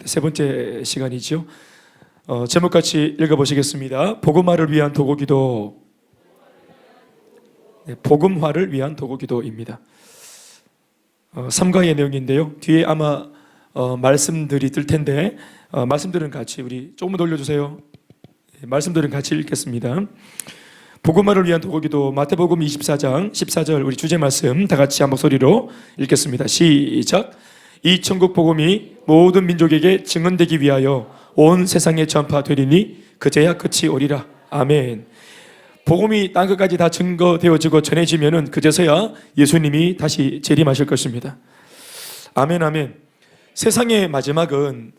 세 번째 시간이죠. 제목 같이 읽어보시겠습니다. 복음화를 위한 도구기도. 복음화를 위한 도구기도입니다. 3과의 내용인데요. 뒤에 아마 말씀들이 뜰 텐데 말씀들은 같이 우리 조금만 더 올려주세요. 말씀들은 같이 읽겠습니다. 복음화를 위한 도구기도 마태복음 24장 14절 우리 주제 말씀 다 같이 한 목소리로 읽겠습니다. 시작. 이 천국 복음이 모든 민족에게 증언되기 위하여 온 세상에 전파되리니 그제야 끝이 오리라. 아멘. 복음이 땅 끝까지 다 증거되어지고 전해지면은 그제서야 예수님이 다시 재림하실 것입니다. 아멘, 아멘. 세상의 마지막은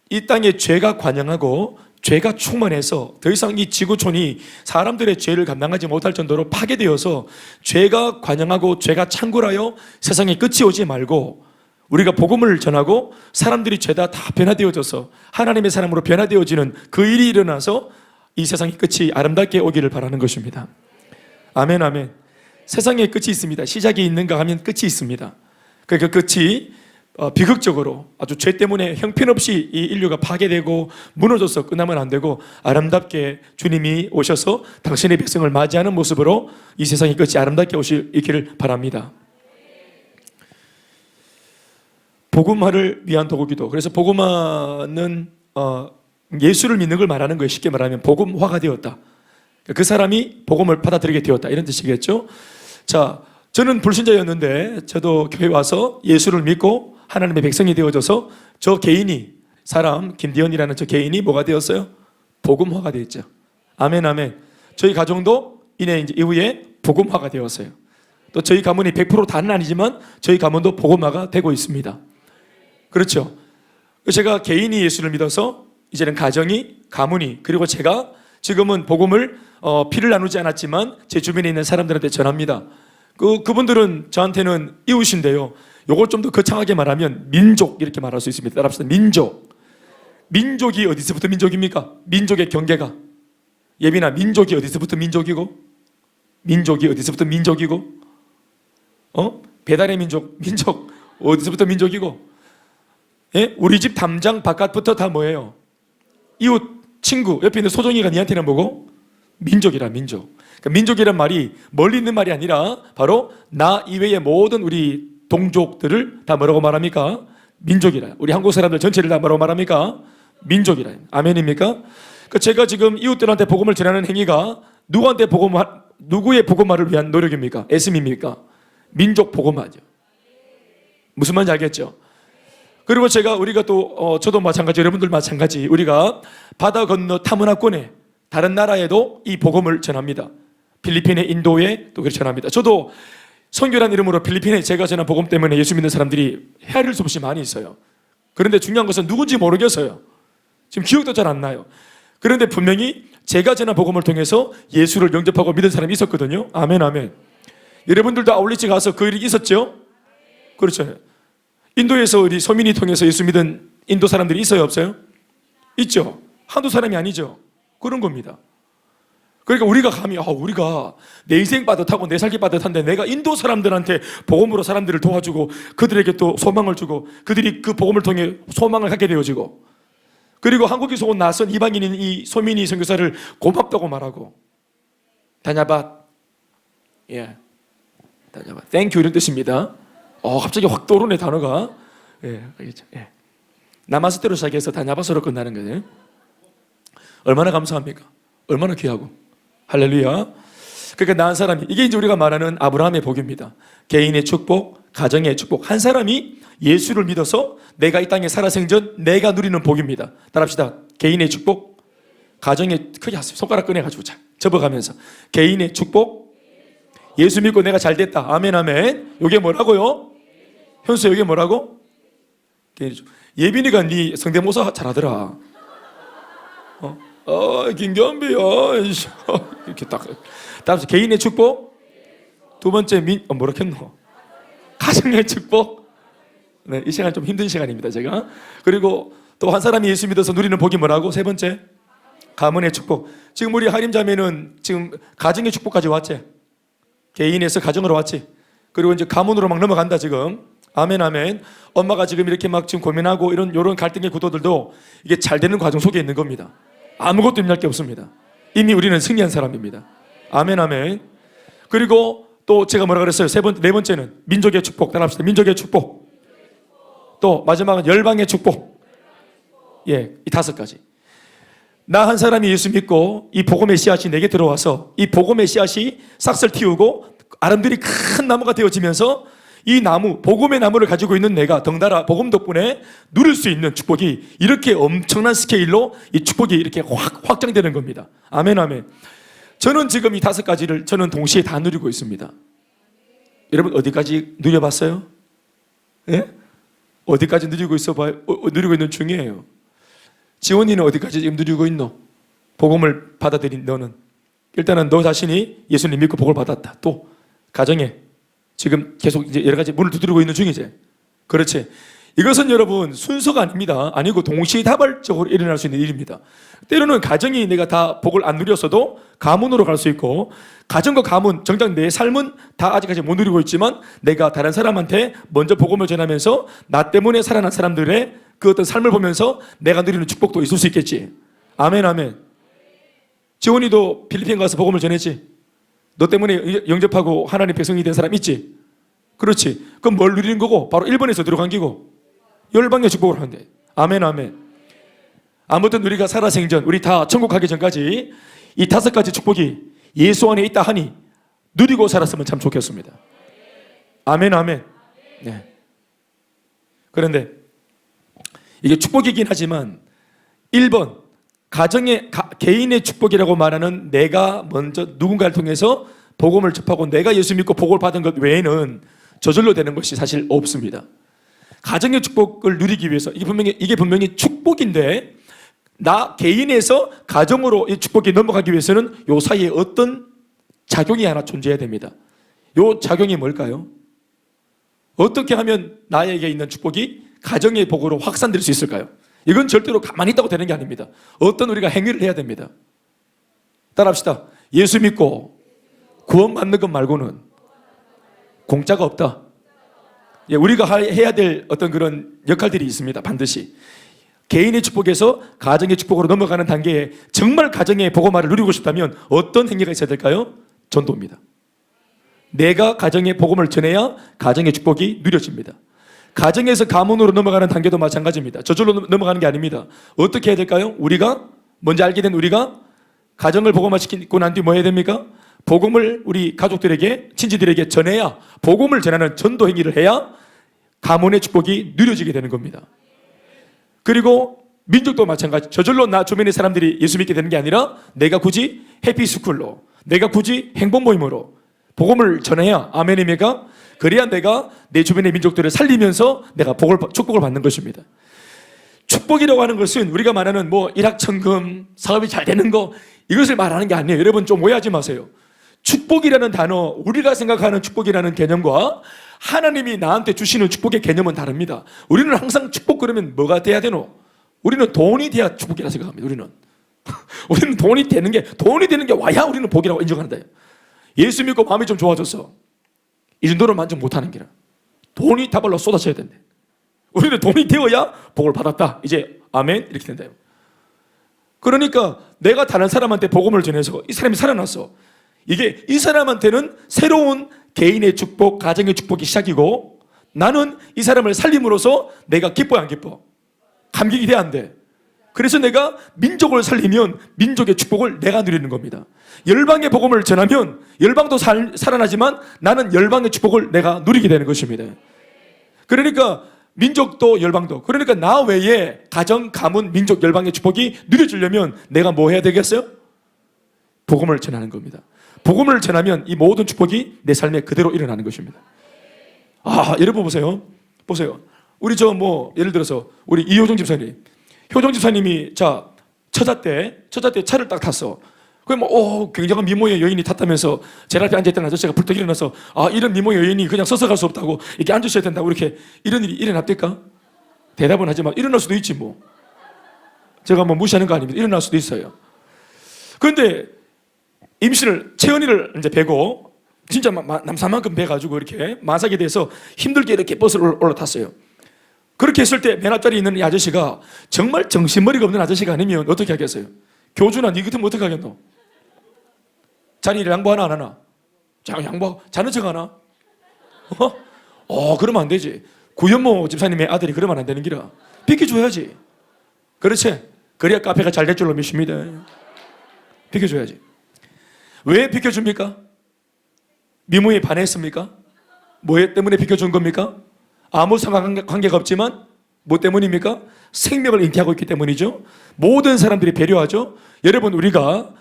이 땅에 죄가 관영하고 죄가 충만해서 더 이상 이 지구촌이 사람들의 죄를 감당하지 못할 정도로 파괴되어서 죄가 관영하고 죄가 창궐하여 세상에 끝이 오지 말고 우리가 복음을 전하고 사람들이 죄다 다 변화되어져서 하나님의 사람으로 변화되어지는 그 일이 일어나서 이 세상의 끝이 아름답게 오기를 바라는 것입니다. 아멘, 아멘. 세상에 끝이 있습니다. 시작이 있는가 하면 끝이 있습니다. 그 끝이 비극적으로 아주 죄 때문에 형편없이 이 인류가 파괴되고 무너져서 끝나면 안 되고 아름답게 주님이 오셔서 당신의 백성을 맞이하는 모습으로 이 세상의 끝이 아름답게 오시기를 바랍니다. 복음화를 위한 도구기도. 그래서 복음화는 예수를 믿는 걸 말하는 거예요. 쉽게 말하면 복음화가 되었다. 그 사람이 복음을 받아들이게 되었다. 이런 뜻이겠죠. 자, 저는 불신자였는데 저도 교회 와서 예수를 믿고 하나님의 백성이 되어져서 저 개인이 사람 김디언이라는 저 개인이 뭐가 되었어요? 복음화가 되었죠. 아멘, 아멘. 저희 가정도 이제 이후에 복음화가 되었어요. 또 저희 가문이 100% 다는 아니지만 저희 가문도 복음화가 되고 있습니다. 그렇죠. 제가 개인이 예수를 믿어서 이제는 가정이, 가문이, 그리고 제가 지금은 복음을 피를 나누지 않았지만 제 주변에 있는 사람들한테 전합니다. 그분들은 저한테는 이웃인데요. 요걸 좀 더 거창하게 말하면 민족 이렇게 말할 수 있습니다. 따라합시다. 민족. 민족이 어디서부터 민족입니까? 민족의 경계가. 예빈아, 민족이 어디서부터 민족이고? 민족이 어디서부터 민족이고? 배달의 민족 어디서부터 민족이고? 예? 우리 집 담장 바깥부터 다 뭐예요? 이웃, 친구, 옆에 있는 소정이가 니한테는 뭐고? 민족이라, 민족. 그러니까 민족이란 말이 멀리 있는 말이 아니라 바로 나 이외의 모든 우리 동족들을 다 뭐라고 말합니까? 민족이라. 우리 한국 사람들 전체를 다 뭐라고 말합니까? 민족이라. 아멘입니까? 그러니까 제가 지금 이웃들한테 복음을 전하는 행위가 누구의 복음화를 위한 노력입니까? 애씀입니까? 민족 복음화죠. 무슨 말인지 알겠죠? 그리고 우리가 또 저도 마찬가지, 여러분들 마찬가지, 우리가 바다 건너 타문화권에 다른 나라에도 이 복음을 전합니다. 필리핀에, 인도에 또 그렇게 전합니다. 저도 선교란 이름으로 필리핀에 제가 전한 복음 때문에 예수 믿는 사람들이 헤아릴 수 없이 많이 있어요. 그런데 중요한 것은 누군지 모르겠어요. 지금 기억도 잘 안 나요. 그런데 분명히 제가 전한 복음을 통해서 예수를 영접하고 믿은 사람이 있었거든요. 아멘, 아멘. 여러분들도 아울리치 가서 그 일이 있었죠? 그렇죠. 인도에서 우리 서민이 통해서 예수 믿은 인도 사람들이 있어요, 없어요? 있죠. 한두 사람이 아니죠. 그런 겁니다. 그러니까 우리가 감히 우리가 내 인생 빠듯하고 내 살기 빠듯한데 내가 인도 사람들한테 복음으로 사람들을 도와주고 그들에게 또 소망을 주고 그들이 그 복음을 통해 소망을 갖게 되어지고 그리고 한국에서 온 낯선 이방인인 이 소민이 선교사를 고맙다고 말하고 다냐밭, 예, 다냐밭, 땡큐 이런 뜻입니다. 갑자기 확 떠오르네 단어가. 예, 알겠죠. 예. 나마스테로 시작해서 다냐바스로 끝나는 거예요. 얼마나 감사합니까? 얼마나 귀하고. 할렐루야. 그러니까 나은 사람이, 이게 이제 우리가 말하는 아브라함의 복입니다. 개인의 축복, 가정의 축복. 한 사람이 예수를 믿어서 내가 이 땅에 살아 생전 내가 누리는 복입니다. 따라합시다. 개인의 축복, 가정의, 크게 하세요. 손가락 꺼내가지고 접어가면서. 개인의 축복, 예수 믿고 내가 잘 됐다. 아멘, 아멘. 이게 뭐라고요? 현수, 이게 뭐라고? 예빈이가 네 성대모사 잘하더라. 김경비야. 이렇게 딱. 다음 개인의 축복. 두 번째 뭐라 했노? 가정의 축복. 네, 이 시간 좀 힘든 시간입니다, 제가. 그리고 또 한 사람이 예수 믿어서 누리는 복이 뭐라고? 세 번째, 가문의 축복. 지금 우리 하림자매는 지금 가정의 축복까지 왔지. 개인에서 가정으로 왔지. 그리고 이제 가문으로 막 넘어간다 지금. 아멘, 아멘. 엄마가 지금 이렇게 막 지금 고민하고 이런 갈등의 구도들도 이게 잘 되는 과정 속에 있는 겁니다. 아무것도 힘날 게 없습니다. 이미 우리는 승리한 사람입니다. 아멘, 아멘. 그리고 또 제가 뭐라 그랬어요? 네 번째는 민족의 축복. 따라합시다. 민족의 축복. 또 마지막은 열방의 축복. 예, 이 5가지. 나 한 사람이 예수 믿고 이 복음의 씨앗이 내게 들어와서 이 복음의 씨앗이 싹을 틔우고 아름드리 큰 나무가 되어지면서 이 나무, 복음의 나무를 가지고 있는 내가 덩달아 복음 덕분에 누릴 수 있는 축복이 이렇게 엄청난 스케일로 이 축복이 이렇게 확장되는 겁니다. 아멘, 아멘. 저는 지금 이 5가지를 저는 동시에 다 누리고 있습니다. 여러분 어디까지 누려봤어요? 예? 어디까지 누리고 누리고 있는 중이에요. 지원이는 어디까지 지금 누리고 있노? 복음을 받아들인 너는 일단은 너 자신이 예수님 믿고 복을 받았다. 또 가정에 지금 계속 이제 여러 가지 문을 두드리고 있는 중이지. 그렇지. 이것은 여러분 순서가 아닙니다. 아니고 동시다발적으로 일어날 수 있는 일입니다. 때로는 가정이 내가 다 복을 안 누렸어도 가문으로 갈 수 있고, 가정과 가문, 정작 내 삶은 다 아직까지 못 누리고 있지만 내가 다른 사람한테 먼저 복음을 전하면서 나 때문에 살아난 사람들의 그 어떤 삶을 보면서 내가 누리는 축복도 있을 수 있겠지. 아멘, 아멘. 지원이도 필리핀 가서 복음을 전했지. 너 때문에 영접하고 하나님 백성이 된 사람 있지. 그렇지. 그럼 뭘 누리는 거고? 바로 일본에서 들어간 기고 열방의 축복을 하는데. 아멘, 아멘. 아무튼 우리가 살아생전 우리 다 천국 가기 전까지 이 5가지 축복이 예수 안에 있다 하니 누리고 살았으면 참 좋겠습니다. 아멘, 아멘. 네. 그런데 이게 축복이긴 하지만 1번 개인의 축복이라고 말하는 내가 먼저 누군가를 통해서 복음을 접하고 내가 예수 믿고 복을 받은 것 외에는 저절로 되는 것이 사실 없습니다. 가정의 축복을 누리기 위해서 이게 분명히 축복인데 나 개인에서 가정으로 이 축복이 넘어가기 위해서는 요 사이에 어떤 작용이 하나 존재해야 됩니다. 요 작용이 뭘까요? 어떻게 하면 나에게 있는 축복이 가정의 복으로 확산될 수 있을까요? 이건 절대로 가만히 있다고 되는 게 아닙니다. 어떤 우리가 행위를 해야 됩니다. 따라합시다. 예수 믿고 구원받는 것 말고는 공짜가 없다. 예, 우리가 해야 될 어떤 그런 역할들이 있습니다. 반드시. 개인의 축복에서 가정의 축복으로 넘어가는 단계에 정말 가정의 복음화를 누리고 싶다면 어떤 행위가 있어야 될까요? 전도입니다. 내가 가정의 복음을 전해야 가정의 축복이 누려집니다. 가정에서 가문으로 넘어가는 단계도 마찬가지입니다. 저절로 넘어가는 게 아닙니다. 어떻게 해야 될까요? 우리가 먼저 알게 된 우리가 가정을 복음화시키고 난 뒤 뭐 해야 됩니까? 복음을 우리 가족들에게, 친지들에게 전해야, 복음을 전하는 전도 행위를 해야 가문의 축복이 누려지게 되는 겁니다. 그리고 민족도 마찬가지. 저절로 나 주변의 사람들이 예수 믿게 되는 게 아니라 내가 굳이 해피스쿨로, 내가 굳이 행복 모임으로 복음을 전해야, 아멘입니까? 그래야 내가 내 주변의 민족들을 살리면서 내가 축복을 받는 것입니다. 축복이라고 하는 것은 우리가 말하는 뭐 일확천금, 사업이 잘 되는 거, 이것을 말하는 게 아니에요. 여러분 좀 오해하지 마세요. 축복이라는 단어, 우리가 생각하는 축복이라는 개념과 하나님이 나한테 주시는 축복의 개념은 다릅니다. 우리는 항상 축복 그러면 뭐가 돼야 되노? 우리는 돈이 돼야 축복이라 생각합니다. 우리는 돈이 되는 게 와야 우리는 복이라고 인정한다. 예수 믿고 마음이 좀 좋아졌어. 이 정도로 만족 못하는 게라. 돈이 다발로 쏟아져야 된대. 우리는 돈이 되어야 복을 받았다. 이제 아멘 이렇게 된다. 그러니까 내가 다른 사람한테 복음을 전해서 이 사람이 살아났어. 이게 이 사람한테는 새로운 개인의 축복, 가정의 축복이 시작이고, 나는 이 사람을 살림으로써 내가 기뻐야 안 기뻐? 감격이 돼야 안 돼? 그래서 내가 민족을 살리면 민족의 축복을 내가 누리는 겁니다. 열방의 복음을 전하면 열방도 살아나지만 나는 열방의 축복을 내가 누리게 되는 것입니다. 그러니까 민족도 열방도, 그러니까 나 외에 가정, 가문, 민족, 열방의 축복이 누려지려면 내가 뭐 해야 되겠어요? 복음을 전하는 겁니다. 복음을 전하면 이 모든 축복이 내 삶에 그대로 일어나는 것입니다. 여러분 보세요. 우리 예를 들어서 우리 이효정 집사님, 효정 집사님이 처자 때 차를 딱 탔어. 그럼 굉장한 미모의 여인이 탔다면서 제 앞에 앉아있던 아저씨가 불떡 일어나서 이런 미모의 여인이 그냥 서서 갈 수 없다고 이렇게 앉으셔야 된다고 이렇게 이런 일이 일어납니까? 대답은 하지만 일어날 수도 있지 뭐. 제가 무시하는 거 아닙니다. 일어날 수도 있어요. 그런데 임신을 채연이를 이제 뵈고 진짜 남산만큼 돼가지고 이렇게 만삭이 돼서 힘들게 이렇게 버스를 올라탔어요. 그렇게 했을 때 맨 앞자리에 있는 이 아저씨가 정말 정신머리가 없는 아저씨가 아니면 어떻게 하겠어요? 교주나 니 같으면 어떻게 하겠노? 자리를 양보하나 안 하나? 양보, 자는 척 하나? 그러면 안 되지. 구현모 집사님의 아들이 그러면 안 되는 기라. 비켜줘야지. 그렇지? 그래야 카페가 잘 될 줄로 믿습니다. 비켜줘야지. 왜 비켜줍니까? 미모에 반했습니까? 뭐 때문에 비켜준 겁니까? 아무 상관관계가 없지만 뭐 때문입니까? 생명을 잉태하고 있기 때문이죠. 모든 사람들이 배려하죠. 여러분, 우리가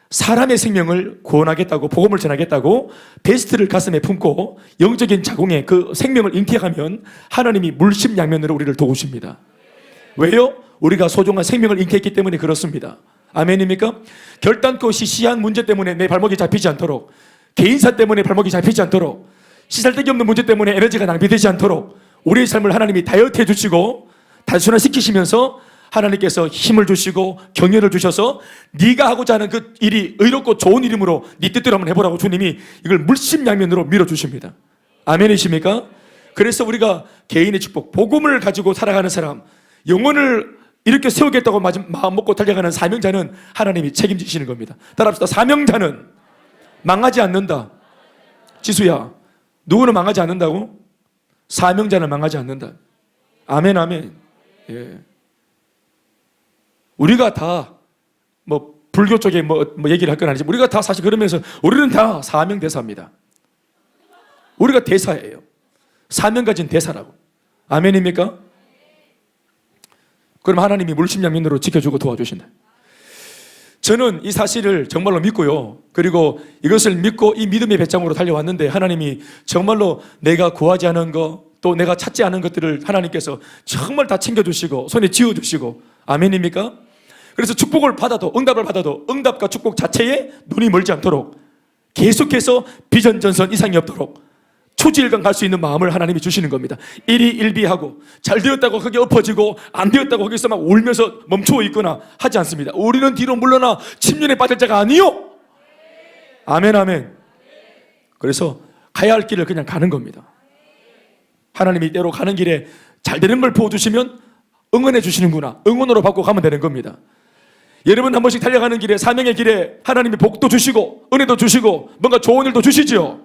사람의 생명을 구원하겠다고, 복음을 전하겠다고 베스트를 가슴에 품고 영적인 자궁에 그 생명을 잉태하면 하나님이 물심양면으로 우리를 도우십니다. 왜요? 우리가 소중한 생명을 잉태했기 때문에 그렇습니다. 아멘입니까? 결단코 시시한 문제 때문에 내 발목이 잡히지 않도록, 개인사 때문에 발목이 잡히지 않도록, 시살데기 없는 문제 때문에 에너지가 낭비되지 않도록 우리의 삶을 하나님이 다이어트 해주시고 단순화시키시면서 하나님께서 힘을 주시고 경륜을 주셔서 네가 하고자 하는 그 일이 의롭고 좋은 이름으로 네 뜻대로 한번 해보라고 주님이 이걸 물심양면으로 밀어주십니다. 아멘이십니까? 그래서 우리가 개인의 축복, 복음을 가지고 살아가는 사람, 영혼을 이렇게 세우겠다고 마음 먹고 달려가는 사명자는 하나님이 책임지시는 겁니다. 따라합시다. 사명자는 망하지 않는다. 지수야, 누구는 망하지 않는다고? 사명자는 망하지 않는다. 아멘, 아멘. 예. 우리가 다 뭐 불교 쪽에 뭐 얘기를 할 건 아니지. 우리가 다 사실 그러면서 우리는 다 사명 대사입니다. 우리가 대사예요. 사명 가진 대사라고. 아멘입니까? 그럼 하나님이 물심양면으로 지켜주고 도와주신다. 저는 이 사실을 정말로 믿고요. 그리고 이것을 믿고 이 믿음의 배짱으로 달려왔는데 하나님이 정말로 내가 구하지 않은 것, 또 내가 찾지 않은 것들을 하나님께서 정말 다 챙겨주시고 손에 쥐어주시고, 아멘입니까? 그래서 축복을 받아도, 응답을 받아도 응답과 축복 자체에 눈이 멀지 않도록 계속해서 비전 전선 이상이 없도록 초지일관 갈 수 있는 마음을 하나님이 주시는 겁니다. 일희일비하고 잘 되었다고 거기 엎어지고 안 되었다고 거기서 막 울면서 멈추어 있거나 하지 않습니다. 우리는 뒤로 물러나 침륜에 빠질 자가 아니요. 아멘, 아멘. 그래서 가야 할 길을 그냥 가는 겁니다. 하나님이 때로 가는 길에 잘 되는 걸 부어주시면 응원해 주시는구나, 응원으로 받고 가면 되는 겁니다. 여러분 한 번씩 달려가는 길에, 사명의 길에 하나님이 복도 주시고 은혜도 주시고 뭔가 좋은 일도 주시죠.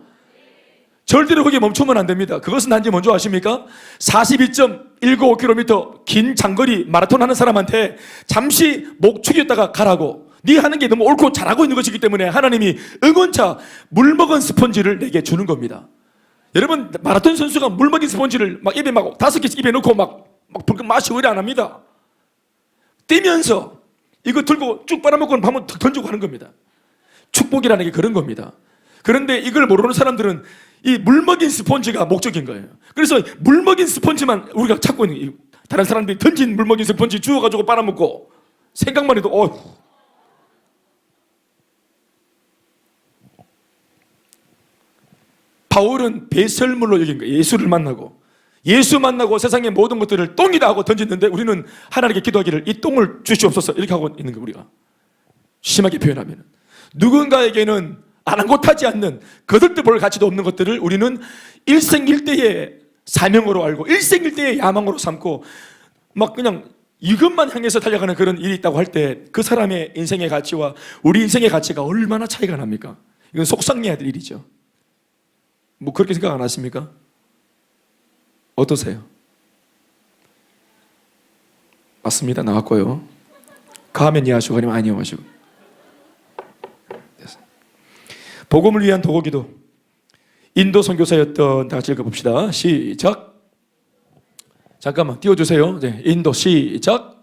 절대로 거기에 멈추면 안 됩니다. 그것은 단지 뭔지 아십니까? 42.195km 긴 장거리 마라톤 하는 사람한테 잠시 목 축였다가 가라고, 네 하는 게 너무 옳고 잘하고 있는 것이기 때문에 하나님이 응원차, 물 먹은 스펀지를 내게 주는 겁니다. 여러분, 마라톤 선수가 물 먹인 스펀지를 막 입에 막 5개씩 입에 넣고 막 불끈 마시고 이래 안 합니다. 뛰면서 이거 들고 쭉 빨아먹고 한번 던지고 하는 겁니다. 축복이라는 게 그런 겁니다. 그런데 이걸 모르는 사람들은 이 물 먹인 스펀지가 목적인 거예요. 그래서 물 먹인 스펀지만 우리가 찾고 있는 거예요. 다른 사람들이 던진 물 먹인 스펀지 주워가지고 빨아먹고 생각만 해도 어휴. 바울은 배설물로 여긴 거예요. 예수를 만나고, 예수 만나고 세상의 모든 것들을 똥이다 하고 던졌는데 우리는 하나님께 기도하기를 이 똥을 주시옵소서 이렇게 하고 있는 거예요. 우리가 심하게 표현하면 누군가에게는 아랑곳하지 않는, 거들떠 볼 가치도 없는 것들을 우리는 일생일대의 사명으로 알고 일생일대의 야망으로 삼고 막 그냥 이것만 향해서 달려가는 그런 일이 있다고 할 때 그 사람의 인생의 가치와 우리 인생의 가치가 얼마나 차이가 납니까? 이건 속상해야 될 일이죠. 뭐 그렇게 생각 안 하십니까? 어떠세요? 맞습니다. 나왔고요. 가면 이해하시고 아니면 안 이해하시고. 복음을 위한 도구기도. 인도 선교사였던, 다 같이 읽어봅시다. 시작. 잠깐만 띄워주세요. 네, 인도 시작.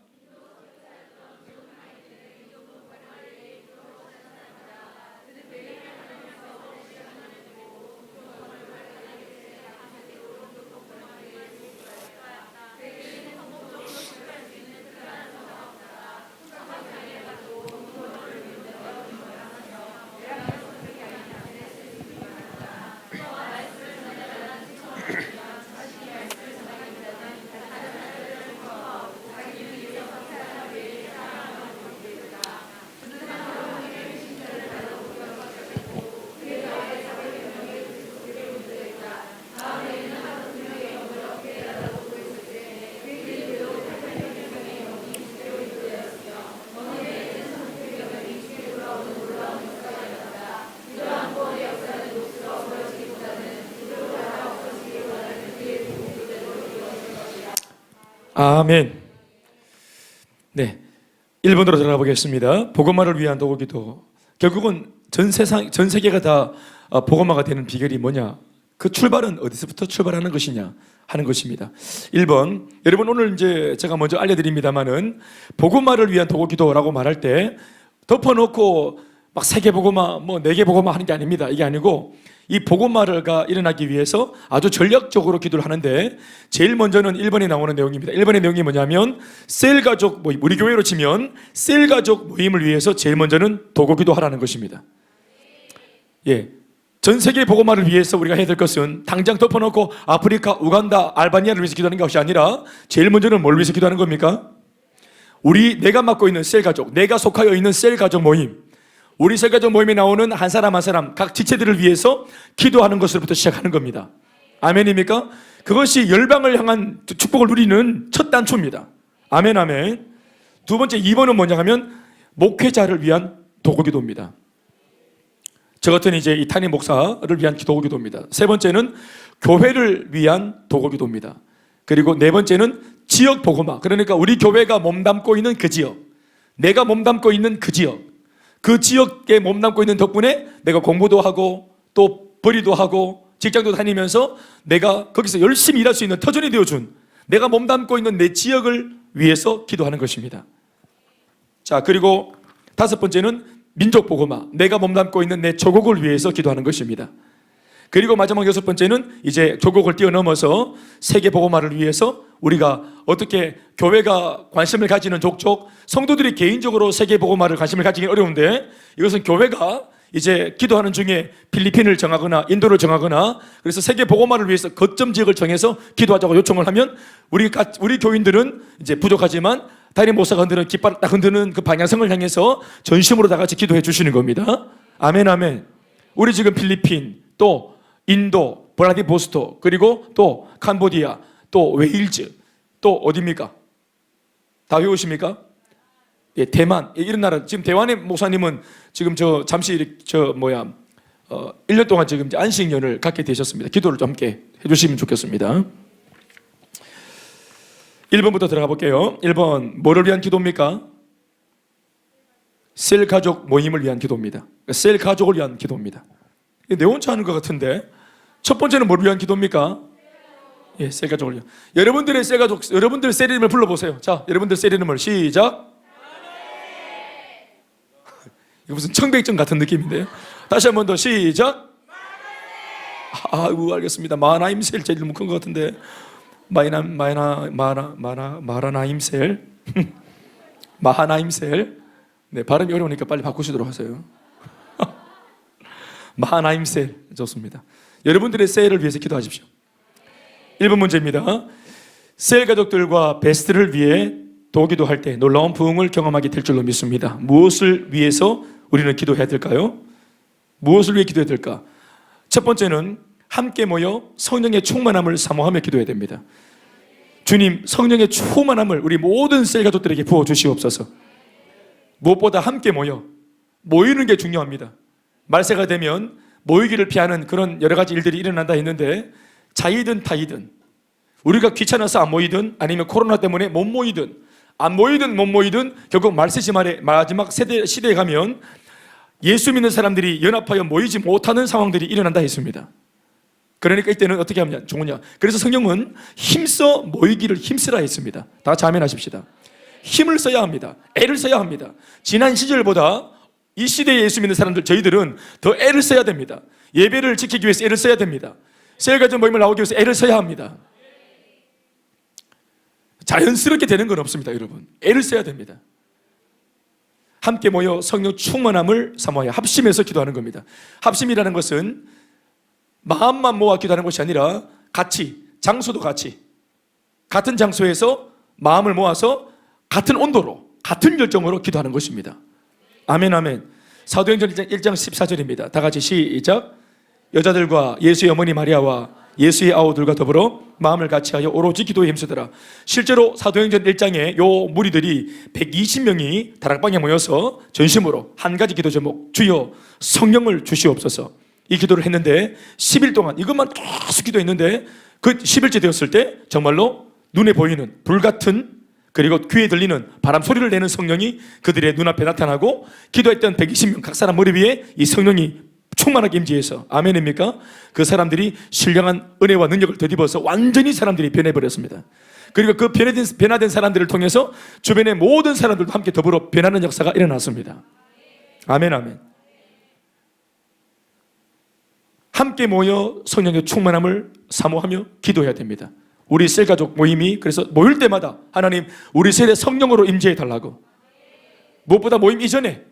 아멘. 네, 1번으로 들어가 보겠습니다. 복음화를 위한 도구기도. 결국은 전 세계가 다 복음화가 되는 비결이 뭐냐? 그 출발은 어디서부터 출발하는 것이냐 하는 것입니다. 1번, 여러분 오늘 이제 제가 먼저 알려드립니다만은 복음화를 위한 도구기도라고 말할 때 덮어놓고 막 3개 복음화, 뭐 4개 복음화 하는 게 아닙니다. 이게 아니고 이 복음화가 일어나기 위해서 아주 전략적으로 기도를 하는데 제일 먼저는 1번에 나오는 내용입니다. 1번의 내용이 뭐냐면 셀 가족 모임, 우리 교회로 치면 셀 가족 모임을 위해서 제일 먼저는 도구기도 하라는 것입니다. 예, 전 세계 복음화를 위해서 우리가 해야 될 것은 당장 덮어놓고 아프리카, 우간다, 알바니아를 위해서 기도하는 것이 아니라 제일 먼저는 뭘 위해서 기도하는 겁니까? 내가 맡고 있는 셀 가족, 내가 속하여 있는 셀 가족 모임, 우리 셀 가족 모임에 나오는 한 사람 한 사람 각 지체들을 위해서 기도하는 것으로부터 시작하는 겁니다. 아멘입니까? 그것이 열방을 향한 축복을 누리는 첫 단초입니다. 아멘, 아멘. 두 번째, 2번은 뭐냐 하면 목회자를 위한 도구기도입니다. 저 같은 이제 이 탄임 목사를 위한 도구기도입니다. 세 번째는 교회를 위한 도구기도입니다. 그리고 네 번째는 지역 복음화. 그러니까 우리 교회가 몸담고 있는 그 지역, 내가 몸담고 있는 그 지역, 그 지역에 몸담고 있는 덕분에 내가 공부도 하고 또 벌이도 하고 직장도 다니면서 내가 거기서 열심히 일할 수 있는 터전이 되어준 내가 몸담고 있는 내 지역을 위해서 기도하는 것입니다. 자, 그리고 다섯 번째는 민족 복음화, 내가 몸담고 있는 내 조국을 위해서 기도하는 것입니다. 그리고 마지막 여섯 번째는 이제 조국을 뛰어넘어서 세계 복음화를 위해서 우리가 어떻게 교회가 관심을 가지는 족족, 성도들이 개인적으로 세계 복음화를 관심을 가지기 어려운데 이것은 교회가 이제 기도하는 중에 필리핀을 정하거나 인도를 정하거나 그래서 세계 복음화를 위해서 거점 지역을 정해서 기도하자고 요청을 하면 우리 교인들은 이제 부족하지만 담임 목사가 흔드는 깃발을 딱 흔드는 그 방향성을 향해서 전심으로 다 같이 기도해 주시는 겁니다. 아멘, 아멘. 우리 지금 필리핀, 또 인도, 블라디보스토크, 그리고 또 캄보디아, 또 웨일즈, 또 어디입니까? 다 외우십니까? 예, 대만, 이런 나라. 지금 대만의 목사님은 지금 잠시 1년 동안 지금 안식년을 갖게 되셨습니다. 기도를 좀 함께 해주시면 좋겠습니다. 1번부터 들어가 볼게요. 1번, 뭐를 위한 기도입니까? 셀 가족 모임을 위한 기도입니다. 셀 가족을 위한 기도입니다. 내 혼자 하는 것 같은데 첫 번째는 뭘 위한 기도입니까? 예, 셀 가족을 위한. 여러분들의 셀 가족, 여러분들 셀 이름을 불러보세요. 자, 여러분들 셀 이름을 시작. 이거 무슨 청백전 같은 느낌인데요. 다시 한 번 더 시작. 알겠습니다. 마하나임셀 제 이름 큰 것 같은데 마하나임셀 마하나임셀. 네, 발음이 어려우니까 빨리 바꾸시도록 하세요. 마하나임셀 좋습니다. 여러분들의 셀을 위해서 기도하십시오. 1번 문제입니다. 셀 가족들과 베스트를 위해 도기도할 때 놀라운 부흥을 경험하게 될 줄로 믿습니다. 무엇을 위해서 우리는 기도해야 될까요? 무엇을 위해 기도해야 될까? 첫 번째는 함께 모여 성령의 충만함을 사모하며 기도해야 됩니다. 주님, 성령의 충만함을 우리 모든 셀 가족들에게 부어주시옵소서. 무엇보다 함께 모이는 게 중요합니다. 말세가 되면 모이기를 피하는 그런 여러 가지 일들이 일어난다 했는데 자이든 타이든 우리가 귀찮아서 안 모이든 아니면 코로나 때문에 못 모이든 안 모이든 못 모이든 결국 말세 시말의 마지막 시대에 가면 예수 믿는 사람들이 연합하여 모이지 못하는 상황들이 일어난다 했습니다. 그러니까 이때는 어떻게 하냐 좋으냐. 그래서 성경은 힘써 모이기를 힘쓰라 했습니다. 다 같이 아멘 하십시다. 힘을 써야 합니다. 애를 써야 합니다. 지난 시절보다 이 시대에 예수 믿는 사람들 저희들은 더 애를 써야 됩니다. 예배를 지키기 위해서 애를 써야 됩니다. 셀가족 모임을 나오기 위해서 애를 써야 합니다. 자연스럽게 되는 건 없습니다. 여러분, 애를 써야 됩니다. 함께 모여 성령 충만함을 사모하여 합심해서 기도하는 겁니다. 합심이라는 것은 마음만 모아 기도하는 것이 아니라 같이, 장소도 같이 같은 장소에서 마음을 모아서 같은 온도로 같은 열정으로 기도하는 것입니다. 아멘, 아멘. 사도행전 1장 14절입니다. 다 같이 시작. 여자들과 예수의 어머니 마리아와 예수의 아우들과 더불어 마음을 같이하여 오로지 기도에 힘쓰더라. 실제로 사도행전 1장에 요 무리들이 120명이 다락방에 모여서 전심으로 한 가지 기도 제목, 주여 성령을 주시옵소서, 이 기도를 했는데 10일 동안 이것만 계속 기도했는데 그 10일째 되었을 때 정말로 눈에 보이는 불같은, 그리고 귀에 들리는 바람 소리를 내는 성령이 그들의 눈앞에 나타나고, 기도했던 120명 각 사람 머리 위에 이 성령이 충만하게 임재해서, 아멘입니까? 그 사람들이 신령한 은혜와 능력을 덧입어서 완전히 사람들이 변해버렸습니다. 그리고 그 변화된 사람들을 통해서 주변의 모든 사람들도 함께 더불어 변하는 역사가 일어났습니다. 아멘, 아멘. 함께 모여 성령의 충만함을 사모하며 기도해야 됩니다. 우리 셀가족 모임이 그래서 모일 때마다 하나님 우리 세대 성령으로 임재해 달라고, 무엇보다 모임 이전에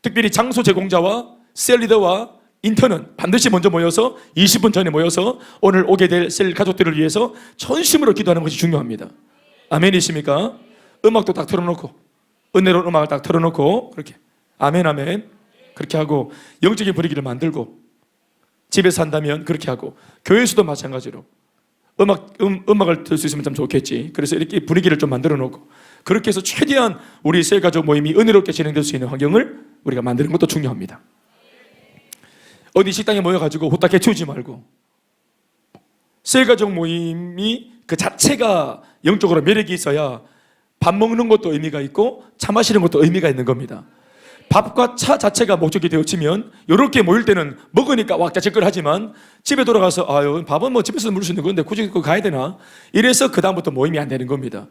특별히 장소 제공자와 셀 리더와 인턴은 반드시 먼저 모여서 20분 전에 모여서 오늘 오게 될 셀 가족들을 위해서 전심으로 기도하는 것이 중요합니다. 아멘이십니까? 음악도 딱 틀어놓고, 은혜로운 음악을 딱 틀어놓고, 그렇게 아멘 아멘 그렇게 하고, 영적인 분위기를 만들고, 집에서 한다면 그렇게 하고, 교회에서도 마찬가지로 음악을 들 수 있으면 참 좋겠지. 그래서 이렇게 분위기를 좀 만들어 놓고, 그렇게 해서 최대한 우리 셀 가족 모임이 은혜롭게 진행될 수 있는 환경을 우리가 만드는 것도 중요합니다. 어디 식당에 모여가지고 후딱 해치우지 말고, 셀 가족 모임이 그 자체가 영적으로 매력이 있어야 밥 먹는 것도 의미가 있고 차 마시는 것도 의미가 있는 겁니다. 밥과 차 자체가 목적이 되어지면 이렇게 모일 때는 먹으니까 왁자지껄 하지만 집에 돌아가서 아유 밥은 뭐 집에서 먹을 수 있는 건데 굳이 그거 가야 되나, 이래서 그 다음부터 모임이 안 되는 겁니다.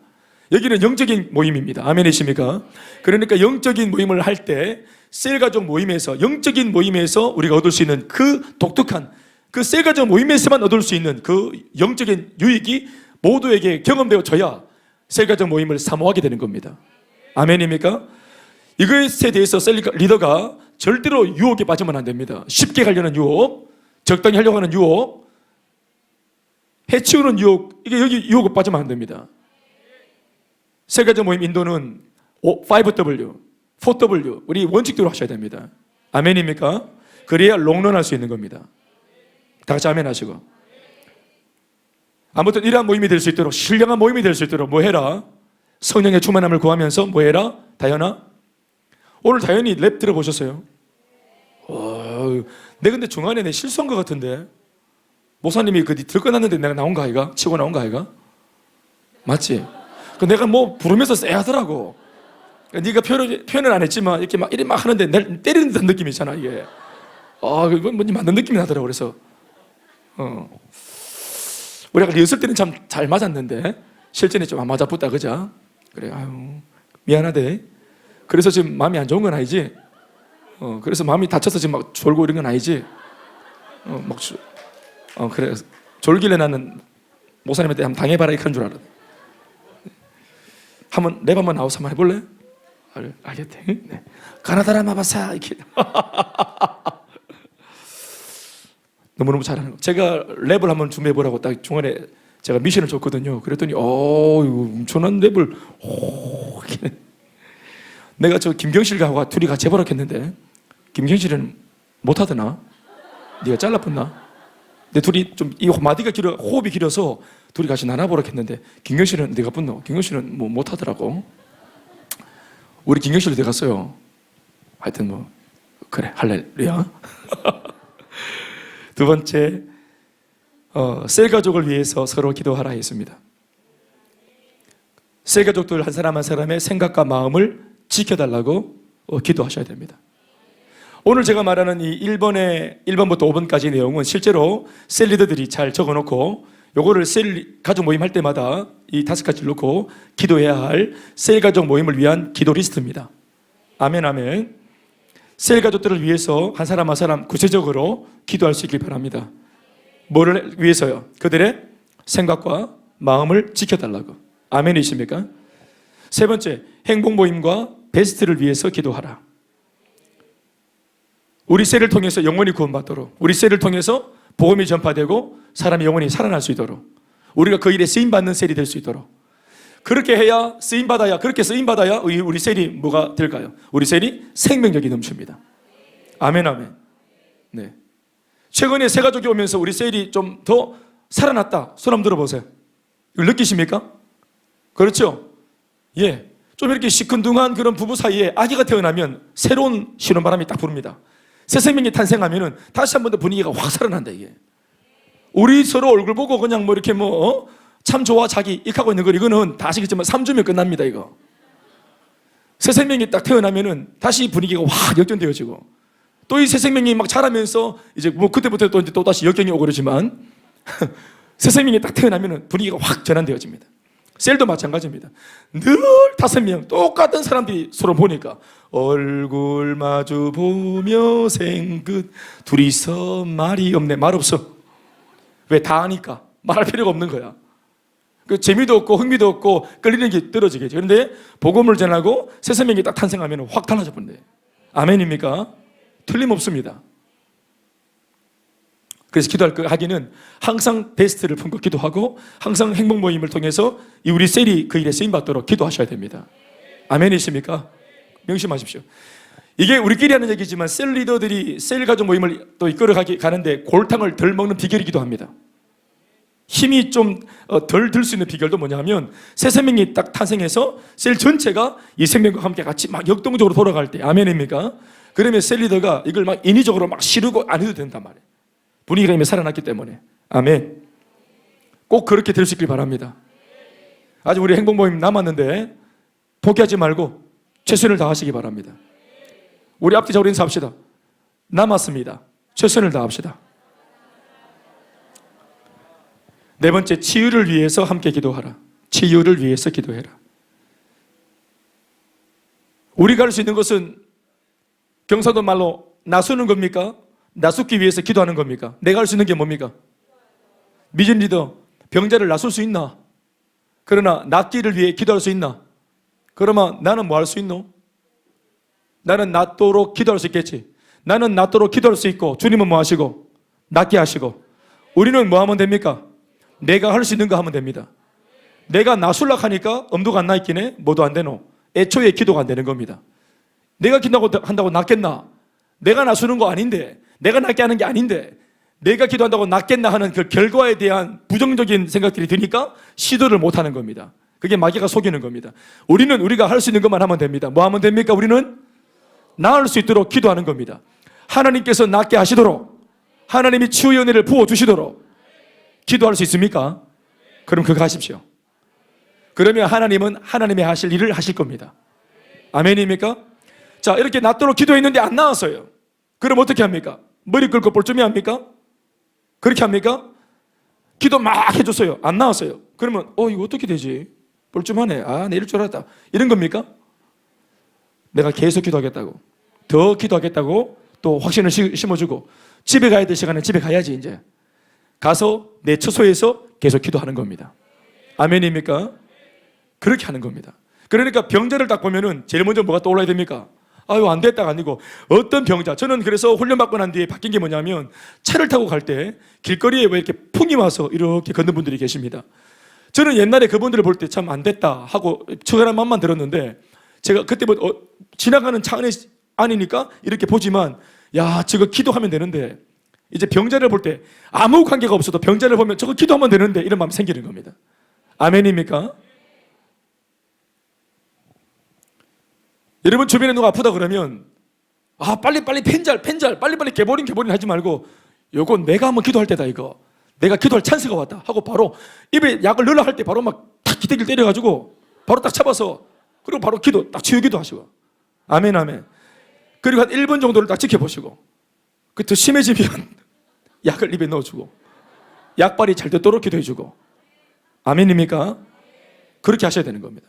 여기는 영적인 모임입니다. 아멘이십니까? 그러니까 영적인 모임을 할 때 셀가족 모임에서, 영적인 모임에서 우리가 얻을 수 있는 그 독특한, 그 셀가족 모임에서만 얻을 수 있는 그 영적인 유익이 모두에게 경험되어져야 셀가족 모임을 사모하게 되는 겁니다. 아멘입니까? 이것에 대해서 셀 리더가 절대로 유혹에 빠지면 안 됩니다. 쉽게 가려는 유혹, 적당히 하려고 하는 유혹, 해치우는 유혹, 이게 여기 유혹에 빠지면 안 됩니다. 셀가족 모임 인도는 5W, 4W, 우리 원칙대로 하셔야 됩니다. 아멘입니까? 그래야 롱런할 수 있는 겁니다. 다 같이 아멘 하시고. 아무튼 이러한 모임이 될 수 있도록, 신령한 모임이 될 수 있도록 뭐 해라? 성령의 충만함을 구하면서 뭐 해라? 다현아? 오늘 다현이 랩 들어보셨어요? 내 근데 중간에 내 실수한 것 같은데, 목사님이 그 들꺼났는데 내가 나온 거 아이가? 치고 나온 거 아이가? 맞지? 그 내가 뭐 부르면서 쎄하더라고. 네가 표현을 안 했지만 이렇게 막 하는데 날 때리는 듯한 느낌이 있잖아 이게. 이건 뭔지 맞는 느낌이 나더라고. 그래서 우리가 리허설 때는 참 잘 맞았는데 실전에 좀 안 맞아붙다 그자. 그래, 아유 미안하대. 그래서 지금 마음이 안 좋은 건 아니지? 그래서 마음이 다쳐서 지금 막 졸고 이런 건 아니지? 그래. 졸길래 나는 목사님한테 한번 당해봐라 이런 줄 알았네. 랩 한번 나와서 한번 해볼래? 알겠대. 네. 가나다라 마바사 이렇게. 너무너무 잘하는 거. 제가 랩을 한번 준비해보라고 딱 중간에 제가 미션을 줬거든요. 그랬더니 이거 엄청난 랩을 이렇게. 내가 저 김경실하고 둘이 같이 해보라 했는데 김경실은 못하더나? 네가 잘라붙나? 근데 둘이 좀 이 마디가 길어, 호흡이 길어서 둘이 같이 나눠보라 했는데 김경실은 네가 붙노? 김경실은 뭐 못하더라고. 우리 김경실 어디 갔어요? 하여튼 뭐 그래 할렐루야. 두 번째, 셀 가족을 위해서 서로 기도하라 했습니다. 셀 가족들 한 사람 한 사람의 생각과 마음을 지켜달라고 기도하셔야 됩니다. 오늘 제가 말하는 이 1번부터 5번까지 내용은 실제로 셀 리더들이 잘 적어놓고 요거를 셀 가족 모임 할 때마다 이 5가지를 놓고 기도해야 할 셀 가족 모임을 위한 기도 리스트입니다. 아멘 아멘. 셀 가족들을 위해서 한 사람 한 사람 구체적으로 기도할 수 있길 바랍니다. 뭐를 위해서요? 그들의 생각과 마음을 지켜달라고. 아멘이십니까? 세 번째, 행복 모임과 베스트를 위해서 기도하라. 우리 셀을 통해서 영혼이 구원받도록, 우리 셀을 통해서 복음이 전파되고 사람이 영혼이 살아날 수 있도록, 우리가 그 일에 쓰임받는 셀이 될 수 있도록, 그렇게 해야 쓰임받아야, 그렇게 쓰임받아야 우리 셀이 뭐가 될까요? 우리 셀이 생명력이 넘칩니다. 아멘 아멘. 네. 최근에 새 가족이 오면서 우리 셀이 좀 더 살아났다. 손 한번 들어보세요. 이걸 느끼십니까? 그렇죠? 예. 좀 이렇게 시큰둥한 그런 부부 사이에 아기가 태어나면 새로운 신혼바람이 딱 부릅니다. 새 생명이 탄생하면은 다시 한 번 더 분위기가 확 살아난다 이게. 우리 서로 얼굴 보고 그냥 뭐 이렇게 참 좋아 자기 이렇게 하고 있는 거 이거는 다 아시겠지만 3주면 끝납니다. 이거 새 생명이 딱 태어나면은 다시 분위기가 확 역전되어지고 또 이 새 생명이 막 자라면서 이제 뭐 그때부터 또 다시 역경이 오고 그러지만 새 생명이 딱 태어나면은 분위기가 확 전환되어집니다. 셀도 마찬가지입니다. 늘 5명 똑같은 사람들이 서로 보니까 얼굴 마주 보며 생긋 둘이서 말이 없네. 말 없어. 왜? 다 아니까 말할 필요가 없는 거야. 그 재미도 없고 흥미도 없고 끌리는 게 떨어지겠죠. 그런데 복음을 전하고 새 생명이 딱 탄생하면 확 달라져 버린대. 아멘입니까? 틀림없습니다. 그래서 기도할 거 하기는 항상 베스트를 품고 기도하고 항상 행복 모임을 통해서 이 우리 셀이 그 일에 쓰임 받도록 기도하셔야 됩니다. 아멘이십니까? 명심하십시오. 이게 우리끼리 하는 얘기지만 셀 리더들이 셀 가족 모임을 또 이끌어 가는데 골탕을 덜 먹는 비결이기도 합니다. 힘이 좀 덜 들 수 있는 비결도 뭐냐 하면 새 생명이 딱 탄생해서 셀 전체가 이 생명과 함께 같이 막 역동적으로 돌아갈 때 아멘입니까? 그러면 셀 리더가 이걸 막 인위적으로 막 시르고 안 해도 된단 말이에요. 분위기가 이미 살아났기 때문에. 아멘. 꼭 그렇게 될 수 있길 바랍니다. 아직 우리 행복 모임 남았는데 포기하지 말고 최선을 다하시기 바랍니다. 우리 앞뒤적으로 인사합시다. 남았습니다. 최선을 다합시다. 네 번째, 치유를 위해서 함께 기도하라. 치유를 위해서 기도해라. 우리가 할 수 있는 것은 경상도 말로 나서는 겁니까? 나서기 위해서 기도하는 겁니까? 내가 할 수 있는 게 뭡니까? 미전 리더, 병자를 나설 수 있나? 그러나 낫기를 위해 기도할 수 있나? 그러면 나는 뭐 할 수 있노? 나는 낫도록 기도할 수 있겠지. 나는 낫도록 기도할 수 있고 주님은 뭐 하시고? 낫게 하시고. 우리는 뭐 하면 됩니까? 내가 할 수 있는 거 하면 됩니다. 내가 나술락 하니까 엄두가 안 나 있긴 해. 뭐도 안 되노? 애초에 기도가 안 되는 겁니다. 내가 기도한다고 낫겠나? 내가 나서는 거 아닌데, 내가 낫게 하는 게 아닌데, 내가 기도한다고 낫겠나 하는 그 결과에 대한 부정적인 생각들이 드니까 시도를 못 하는 겁니다. 그게 마귀가 속이는 겁니다. 우리는 우리가 할 수 있는 것만 하면 됩니다. 뭐 하면 됩니까? 우리는 나을 수 있도록 기도하는 겁니다. 하나님께서 낫게 하시도록, 하나님이 치유의 은혜를 부어주시도록 기도할 수 있습니까? 그럼 그거 하십시오. 그러면 하나님은 하나님이 하실 일을 하실 겁니다. 아멘입니까? 자, 이렇게 낫도록 기도했는데 안 나왔어요. 그럼 어떻게 합니까? 머리 긁고 뻘쭘히 합니까? 그렇게 합니까? 기도 막 해줬어요. 안 나왔어요. 그러면 이거 어떻게 되지? 뻘쭘하네. 내 이럴 줄 알았다. 이런 겁니까? 내가 계속 기도하겠다고, 더 기도하겠다고 또 확신을 심어주고 집에 가야 될 시간에 집에 가야지. 이제 가서 내 처소에서 계속 기도하는 겁니다. 아멘입니까? 그렇게 하는 겁니다. 그러니까 병자를 딱 보면은 제일 먼저 뭐가 떠올라야 됩니까? 아유, 안 됐다가 아니고 어떤 병자. 저는 그래서 훈련받고 난 뒤에 바뀐 게 뭐냐면 차를 타고 갈 때 길거리에 왜 이렇게 풍이 와서 이렇게 걷는 분들이 계십니다. 저는 옛날에 그분들을 볼 때 참 안 됐다 하고 처절한 마음만 들었는데 제가 그때 지나가는 차 안이니까 이렇게 보지만 야, 저거 기도하면 되는데 이제 병자를 볼 때 아무 관계가 없어도 병자를 보면 저거 기도하면 되는데 이런 마음이 생기는 겁니다. 아멘입니까? 여러분 주변에 누가 아프다 그러면 빨리 펜잘 빨리 개보린 하지 말고 요거 내가 한번 기도할 때다. 이거 내가 기도할 찬스가 왔다 하고 바로 입에 약을 넣으려 할 때 바로 막 탁 기대기를 때려가지고 바로 딱 잡아서 그리고 바로 기도 딱 치유기도 하시고. 아멘. 그리고 한 1분 정도를 딱 지켜보시고 그 더 심해지면 약을 입에 넣어주고 약발이 잘 듣도록 기도해주고. 아멘입니까? 그렇게 하셔야 되는 겁니다.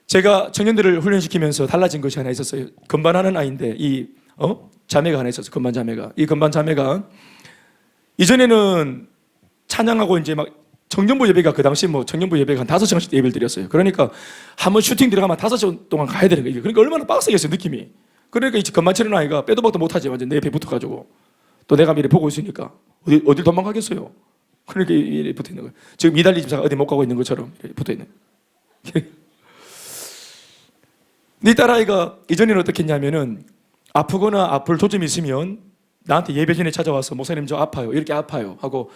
제가 청년들을 훈련시키면서 달라진 것이 하나 있었어요. 건반하는 아이인데 이 자매가 하나 있었어요. 건반 자매가. 이 건반 자매가 이전에는 찬양하고 이제 막 청년부 예배가 그 당시 청년부 예배가 한 5시간씩 예배를 드렸어요. 그러니까 한번 슈팅 들어가면 5시간 동안 가야 되는 거예요. 그러니까 얼마나 빡세겠어요, 느낌이. 그러니까 이 건반 치는 아이가 빼도 박도 못하지. 완전 내 옆에 붙어가지고 또 내가 미리 보고 있으니까 어딜 도망가겠어요. 그러니까 이렇게 붙어 있는 거예요. 지금 이달리 집사가 어디 못 가고 있는 것처럼 이렇게 붙어 있는 거예요. 네 딸아이가 이전에는 어떻게 했냐면은 아프거나 아플 조짐이 있으면 나한테 예배 전에 찾아와서 목사님 저 아파요 이렇게 아파요 하고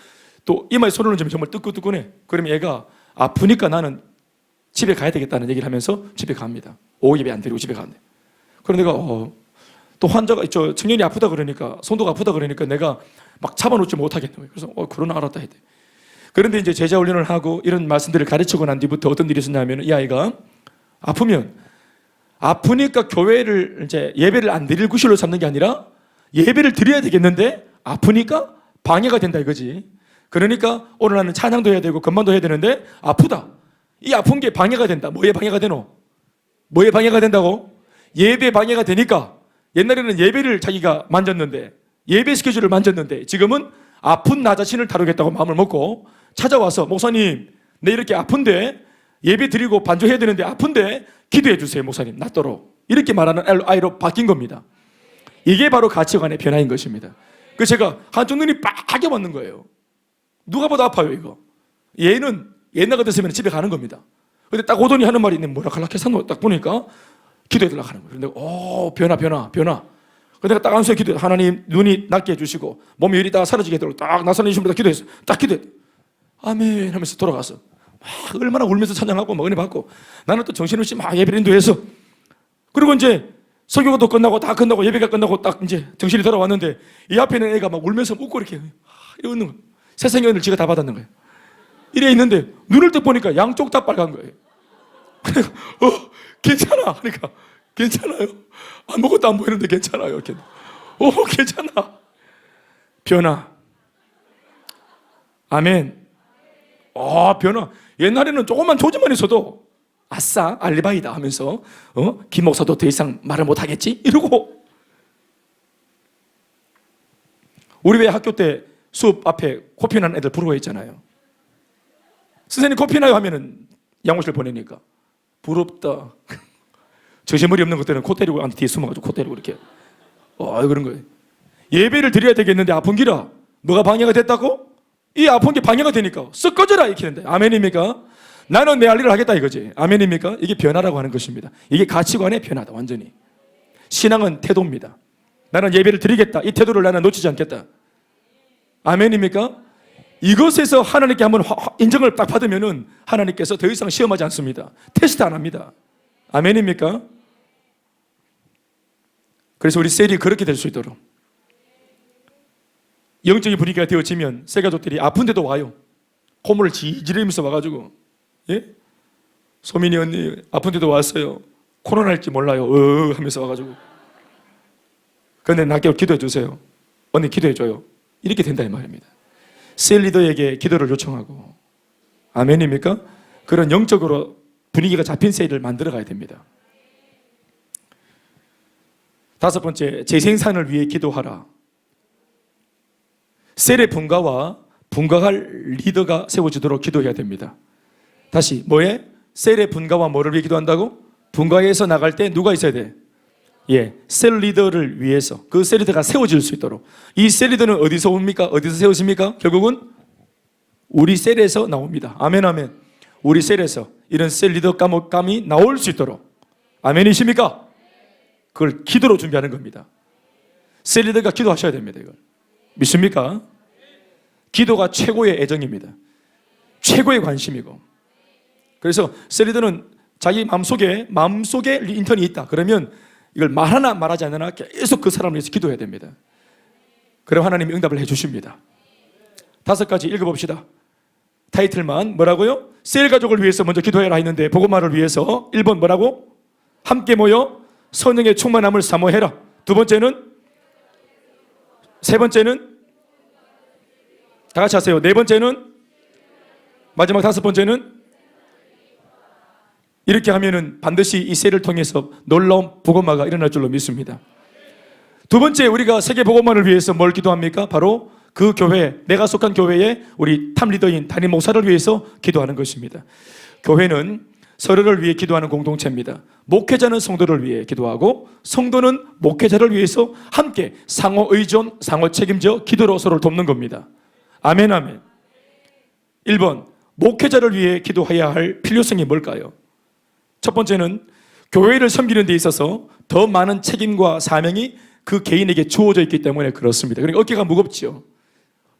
또 이마에 손을 얹으면 정말 뜨끈뜨끈해. 그러면 얘가 아프니까 나는 집에 가야 되겠다는 얘기를 하면서 집에 갑니다. 오후 예배 안 드리고 집에 간대. 그런데 내가 또 환자가 청년이 아프다 그러니까 성도가 아프다 그러니까 내가 막 잡아놓지 못하겠는 거예요. 그래서 그러나 알았다 했대. 그런데 이제 제자 훈련을 하고 이런 말씀들을 가르치고 난 뒤부터 어떤 일이 있었냐면 이 아이가 아프니까 교회를 이제 예배를 안 드릴 구실로 삼는 게 아니라 예배를 드려야 되겠는데 아프니까 방해가 된다 이거지. 그러니까 오늘 나는 찬양도 해야 되고 건반도 해야 되는데 아프다. 이 아픈 게 방해가 된다. 뭐에 방해가 되노? 뭐에 방해가 된다고? 예배 방해가 되니까 옛날에는 예배를 자기가 만졌는데 예배 스케줄을 만졌는데 지금은 아픈 나 자신을 다루겠다고 마음을 먹고 찾아와서 목사님 내 이렇게 아픈데 예배 드리고 반주해야 되는데 아픈데 기도해 주세요 목사님 낫도록 이렇게 말하는 아이로 바뀐 겁니다. 이게 바로 가치관의 변화인 것입니다. 그래서 제가 한쪽 눈이 빠게 맞는 거예요. 누가 봐도 아파요 이거. 얘는 옛날 같았으면 집에 가는 겁니다. 근데 딱 오더니 하는 말이 뭐라 갈락해서 딱 보니까 기도해 달라고 하는 거예요. 근데 변화. 근데 딱 안수해 기도해. 하나님 눈이 낫게 해주시고 몸이 이리 사라지게 해도록 딱 나사는 주시면 기도했어. 딱 기도해. 아멘 하면서 돌아갔어. 막 얼마나 울면서 찬양하고 막 은혜 받고 나는 또 정신없이 막 예배 인도해서 그리고 이제 설교도 끝나고 다 끝나고 예배가 끝나고 딱 이제 정신이 돌아왔는데 이 앞에 있는 애가 막 울면서 웃고 이렇게 웃는 거예요. 세상의 은혜를 지가 다 받았는 거예요. 이래 있는데 눈을 딱 보니까 양쪽 다 빨간 거예요. 그러니까 괜찮아. 그러니까 괜찮아요. 아무것도 안 보이는데 괜찮아요. 이렇게. 괜찮아. 변화. 아멘. 변화. 옛날에는 조금만 조짐만 있어도 아싸 알리바이다 하면서 김 목사도 더 이상 말을 못 하겠지 이러고 우리 왜 학교 때 수업 앞에 코피 나는 애들 부러워했잖아요. 선생님 코피 나요 하면은 양호실 보내니까 부럽다. 정신머리 없는 것들은 코 때리고 뒤에 숨어가지고 코 때리고 이렇게 그런 거예요. 예배를 드려야 되겠는데 아픈 기라 뭐가 방해가 됐다고? 이 아픈 게 방해가 되니까 썩 꺼져라 이렇게 하는데 아멘입니까? 나는 내 할 일을 하겠다 이거지. 아멘입니까? 이게 변화라고 하는 것입니다. 이게 가치관의 변화다 완전히. 신앙은 태도입니다. 나는 예배를 드리겠다. 이 태도를 나는 놓치지 않겠다. 아멘입니까? 이것에서 하나님께 한번 인정을 딱 받으면은 하나님께서 더 이상 시험하지 않습니다. 테스트 안 합니다. 아멘입니까? 그래서 우리 셀이 그렇게 될 수 있도록 영적인 분위기가 되어지면 새 가족들이 아픈데도 와요. 콧물을 지지르면서 와가지고 소민이 언니 아픈데도 왔어요. 코로나일지 몰라요. 하면서 와가지고 근데 나께 기도해 주세요. 언니 기도해 줘요. 이렇게 된다 이 말입니다. 셀 리더에게 기도를 요청하고 아멘입니까? 그런 영적으로 분위기가 잡힌 셀을 만들어 가야 됩니다. 5번째, 재생산을 위해 기도하라. 셀의 분가와 분가할 리더가 세워지도록 기도해야 됩니다. 다시 뭐에? 셀의 분가와 뭐를 위해 기도한다고? 분가에서 나갈 때 누가 있어야 돼? 셀 리더를 위해서 그 셀 리더가 세워질 수 있도록. 이 셀 리더는 어디서 옵니까? 어디서 세워집니까? 결국은 우리 셀에서 나옵니다. 아멘 아멘. 우리 셀에서 이런 셀 리더 감이 나올 수 있도록 아멘이십니까? 그걸 기도로 준비하는 겁니다. 셀 리더가 기도하셔야 됩니다. 이걸 믿습니까? 기도가 최고의 애정입니다. 최고의 관심이고. 그래서 셀 리더는 자기 마음속에 인턴이 있다. 그러면 이걸 말하나 말하지 않으나 계속 그 사람을 위해서 기도해야 됩니다. 그럼 하나님이 응답을 해주십니다. 5가지 읽어봅시다. 타이틀만 뭐라고요? 셀 가족을 위해서 먼저 기도해라 했는데 복음화를 위해서 1번 뭐라고? 함께 모여 성령의 충만함을 사모해라. 2번째는 세 번째는 다 같이 하세요. 4번째는 마지막 5번째는 이렇게 하면은 반드시 이 셀을 통해서 놀라운 복음화가 일어날 줄로 믿습니다. 2번째 우리가 세계 복음화를 위해서 뭘 기도합니까? 바로 그 교회, 내가 속한 교회의 우리 탑 리더인 담임 목사를 위해서 기도하는 것입니다. 교회는 서로를 위해 기도하는 공동체입니다. 목회자는 성도를 위해 기도하고 성도는 목회자를 위해서 함께 상호 의존, 상호 책임져 기도로 서로를 돕는 겁니다. 아멘 아멘. 1번 목회자를 위해 기도해야 할 필요성이 뭘까요? 첫 번째는 교회를 섬기는 데 있어서 더 많은 책임과 사명이 그 개인에게 주어져 있기 때문에 그렇습니다. 그러니까 어깨가 무겁죠.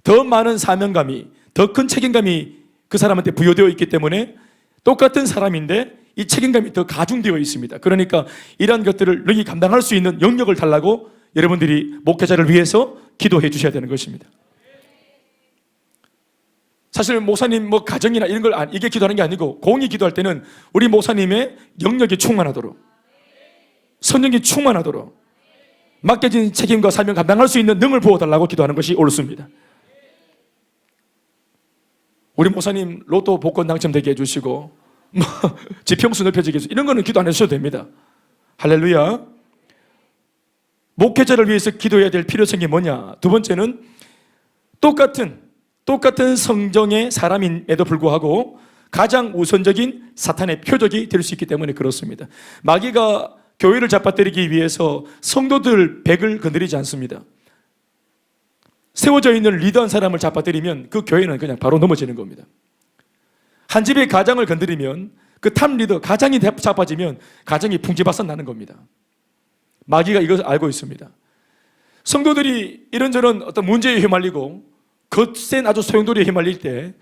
더 많은 사명감이, 더 큰 책임감이 그 사람한테 부여되어 있기 때문에 똑같은 사람인데 이 책임감이 더 가중되어 있습니다. 그러니까 이러한 것들을 능히 감당할 수 있는 영역을 달라고 여러분들이 목회자를 위해서 기도해 주셔야 되는 것입니다. 사실 목사님 뭐 가정이나 이런 걸 이게 기도하는 게 아니고 공이 기도할 때는 우리 목사님의 영역이 충만하도록, 성령이 충만하도록 맡겨진 책임과 사명 감당할 수 있는 능을 부어달라고 기도하는 것이 옳습니다. 우리 목사님 로또 복권 당첨되게 해주시고 뭐 지평수 넓혀지게 해주시고 이런 거는 기도 안 하셔도 됩니다. 할렐루야. 목회자를 위해서 기도해야 될 필요성이 뭐냐? 두 번째는 똑같은 성정의 사람임에도 불구하고 가장 우선적인 사탄의 표적이 될 수 있기 때문에 그렇습니다. 마귀가 교회를 잡아뜨리기 위해서 성도들 백을 건드리지 않습니다. 세워져 있는 리더 한 사람을 잡아뜨리면 그 교회는 그냥 바로 넘어지는 겁니다. 한 집의 가장을 건드리면 그 탑 리더 가장이 잡아지면 가정이 풍지박산 나는 겁니다. 마귀가 이것을 알고 있습니다. 성도들이 이런저런 어떤 문제에 휘말리고 거센 아주 소용돌이에 휘말릴 때,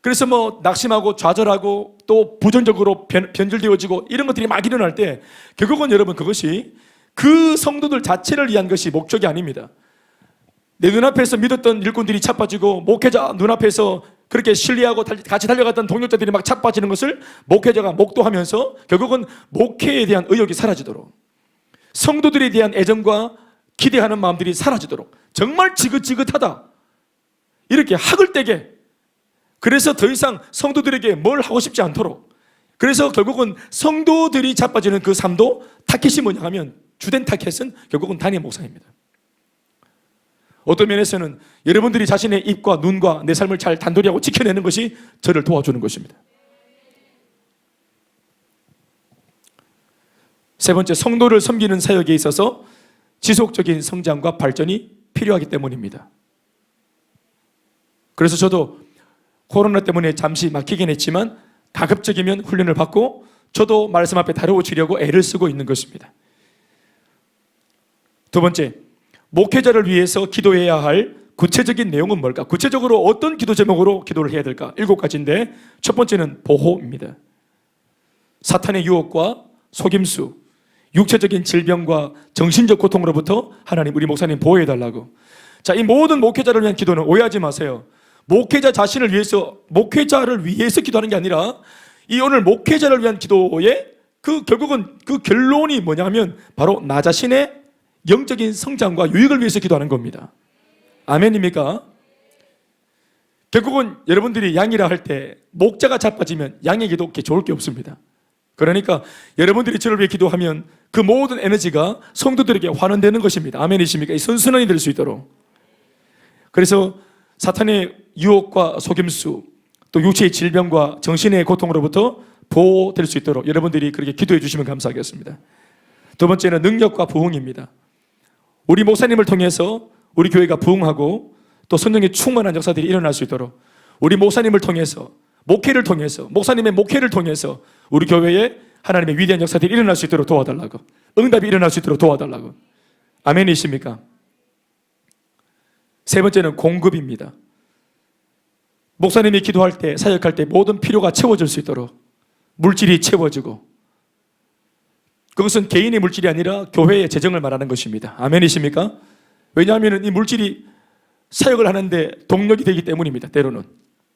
그래서 뭐 낙심하고 좌절하고 또 부정적으로 변질되어지고 이런 것들이 막 일어날 때, 결국은 여러분 그것이 그 성도들 자체를 위한 것이 목적이 아닙니다. 내 눈앞에서 믿었던 일꾼들이 차빠지고 목회자 눈앞에서 그렇게 신뢰하고 같이 달려갔던 동료자들이 막 차빠지는 것을 목회자가 목도하면서 결국은 목회에 대한 의욕이 사라지도록, 성도들에 대한 애정과 기대하는 마음들이 사라지도록, 정말 지긋지긋하다 이렇게 학을 떼게, 그래서 더 이상 성도들에게 뭘 하고 싶지 않도록, 그래서 결국은 성도들이 자빠지는 그 삶도 타켓이 뭐냐 하면, 주된 타켓은 결국은 담임 목사입니다. 어떤 면에서는 여러분들이 자신의 입과 눈과 내 삶을 잘 단도리하고 지켜내는 것이 저를 도와주는 것입니다. 세 번째, 성도를 섬기는 사역에 있어서 지속적인 성장과 발전이 필요하기 때문입니다. 그래서 저도 코로나 때문에 잠시 막히긴 했지만 가급적이면 훈련을 받고 저도 말씀 앞에 다루어지려고 애를 쓰고 있는 것입니다. 두 번째, 목회자를 위해서 기도해야 할 구체적인 내용은 뭘까? 구체적으로 어떤 기도 제목으로 기도를 해야 될까? 7가지인데 첫 번째는 보호입니다. 사탄의 유혹과 속임수, 육체적인 질병과 정신적 고통으로부터 하나님, 우리 목사님 보호해달라고. 자, 이 모든 목회자를 위한 기도는 오해하지 마세요. 목회자 자신을 위해서, 목회자를 위해서 기도하는 게 아니라 이 오늘 목회자를 위한 기도의 결국은 그 결론이 뭐냐면 바로 나 자신의 영적인 성장과 유익을 위해서 기도하는 겁니다. 아멘입니까? 결국은 여러분들이 양이라 할 때 목자가 자빠지면 양에게도 그렇게 좋을 게 없습니다. 그러니까 여러분들이 저를 위해 기도하면 그 모든 에너지가 성도들에게 환원되는 것입니다. 아멘이십니까? 이 선순환이 될 수 있도록. 그래서 사탄의 유혹과 속임수, 또 육체의 질병과 정신의 고통으로부터 보호될 수 있도록 여러분들이 그렇게 기도해 주시면 감사하겠습니다. 두 번째는 능력과 부흥입니다. 우리 목사님을 통해서 우리 교회가 부흥하고 또 성령의 충만한 역사들이 일어날 수 있도록, 우리 목사님을 통해서, 목회를 통해서, 목사님의 목회를 통해서 우리 교회에 하나님의 위대한 역사들이 일어날 수 있도록 도와달라고, 응답이 일어날 수 있도록 도와달라고. 아멘이십니까? 세 번째는 공급입니다. 목사님이 기도할 때, 사역할 때 모든 필요가 채워질 수 있도록 물질이 채워지고, 그것은 개인의 물질이 아니라 교회의 재정을 말하는 것입니다. 아멘이십니까? 왜냐하면 이 물질이 사역을 하는데 동력이 되기 때문입니다. 때로는.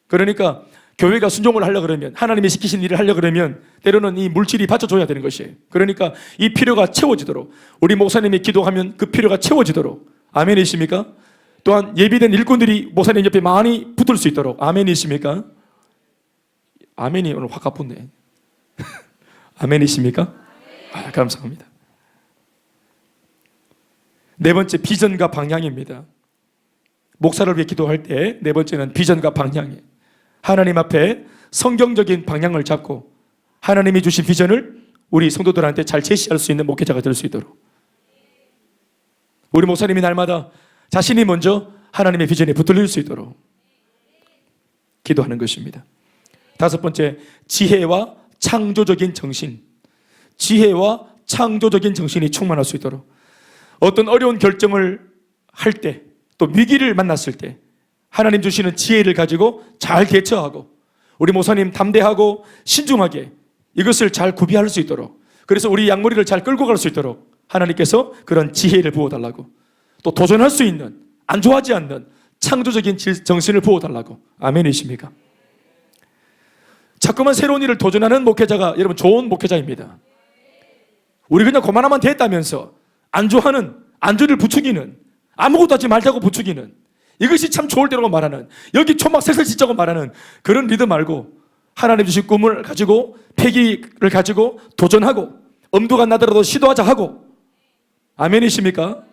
그러니까 교회가 순종을 하려고 그러면, 하나님이 시키신 일을 하려고 그러면 때로는 이 물질이 받쳐줘야 되는 것이에요. 그러니까 이 필요가 채워지도록, 우리 목사님이 기도하면 그 필요가 채워지도록. 아멘이십니까? 또한 예비된 일꾼들이 목사님 옆에 많이 붙을 수 있도록. 아멘이십니까? 아멘이 오늘 확 가쁘네. 아멘이십니까? 감사합니다. 네 번째, 비전과 방향입니다. 목사를 위해 기도할 때 네 번째는 비전과 방향이에요. 하나님 앞에 성경적인 방향을 잡고 하나님이 주신 비전을 우리 성도들한테 잘 제시할 수 있는 목회자가 될 수 있도록, 우리 목사님이 날마다 자신이 먼저 하나님의 비전에 붙들릴 수 있도록 기도하는 것입니다. 다섯 번째, 지혜와 창조적인 정신. 지혜와 창조적인 정신이 충만할 수 있도록, 어떤 어려운 결정을 할 때, 또 위기를 만났을 때 하나님 주시는 지혜를 가지고 잘 대처하고, 우리 목사님 담대하고 신중하게 이것을 잘 구비할 수 있도록, 그래서 우리 양머리를 잘 끌고 갈 수 있도록 하나님께서 그런 지혜를 부어달라고, 또 도전할 수 있는, 안 좋아하지 않는 창조적인 정신을 부어달라고. 아멘이십니까? 자꾸만 새로운 일을 도전하는 목회자가 여러분 좋은 목회자입니다. 우리 그냥 그만하면 됐다면서 안주하는, 안주를 부추기는, 아무것도 하지 말자고 부추기는, 이것이 참 좋을 때라고 말하는, 여기 초막 슬슬 짓자고 말하는 그런 리더 말고 하나님 주신 꿈을 가지고 패기를 가지고 도전하고 엄두가 나더라도 시도하자 하고, 아멘이십니까?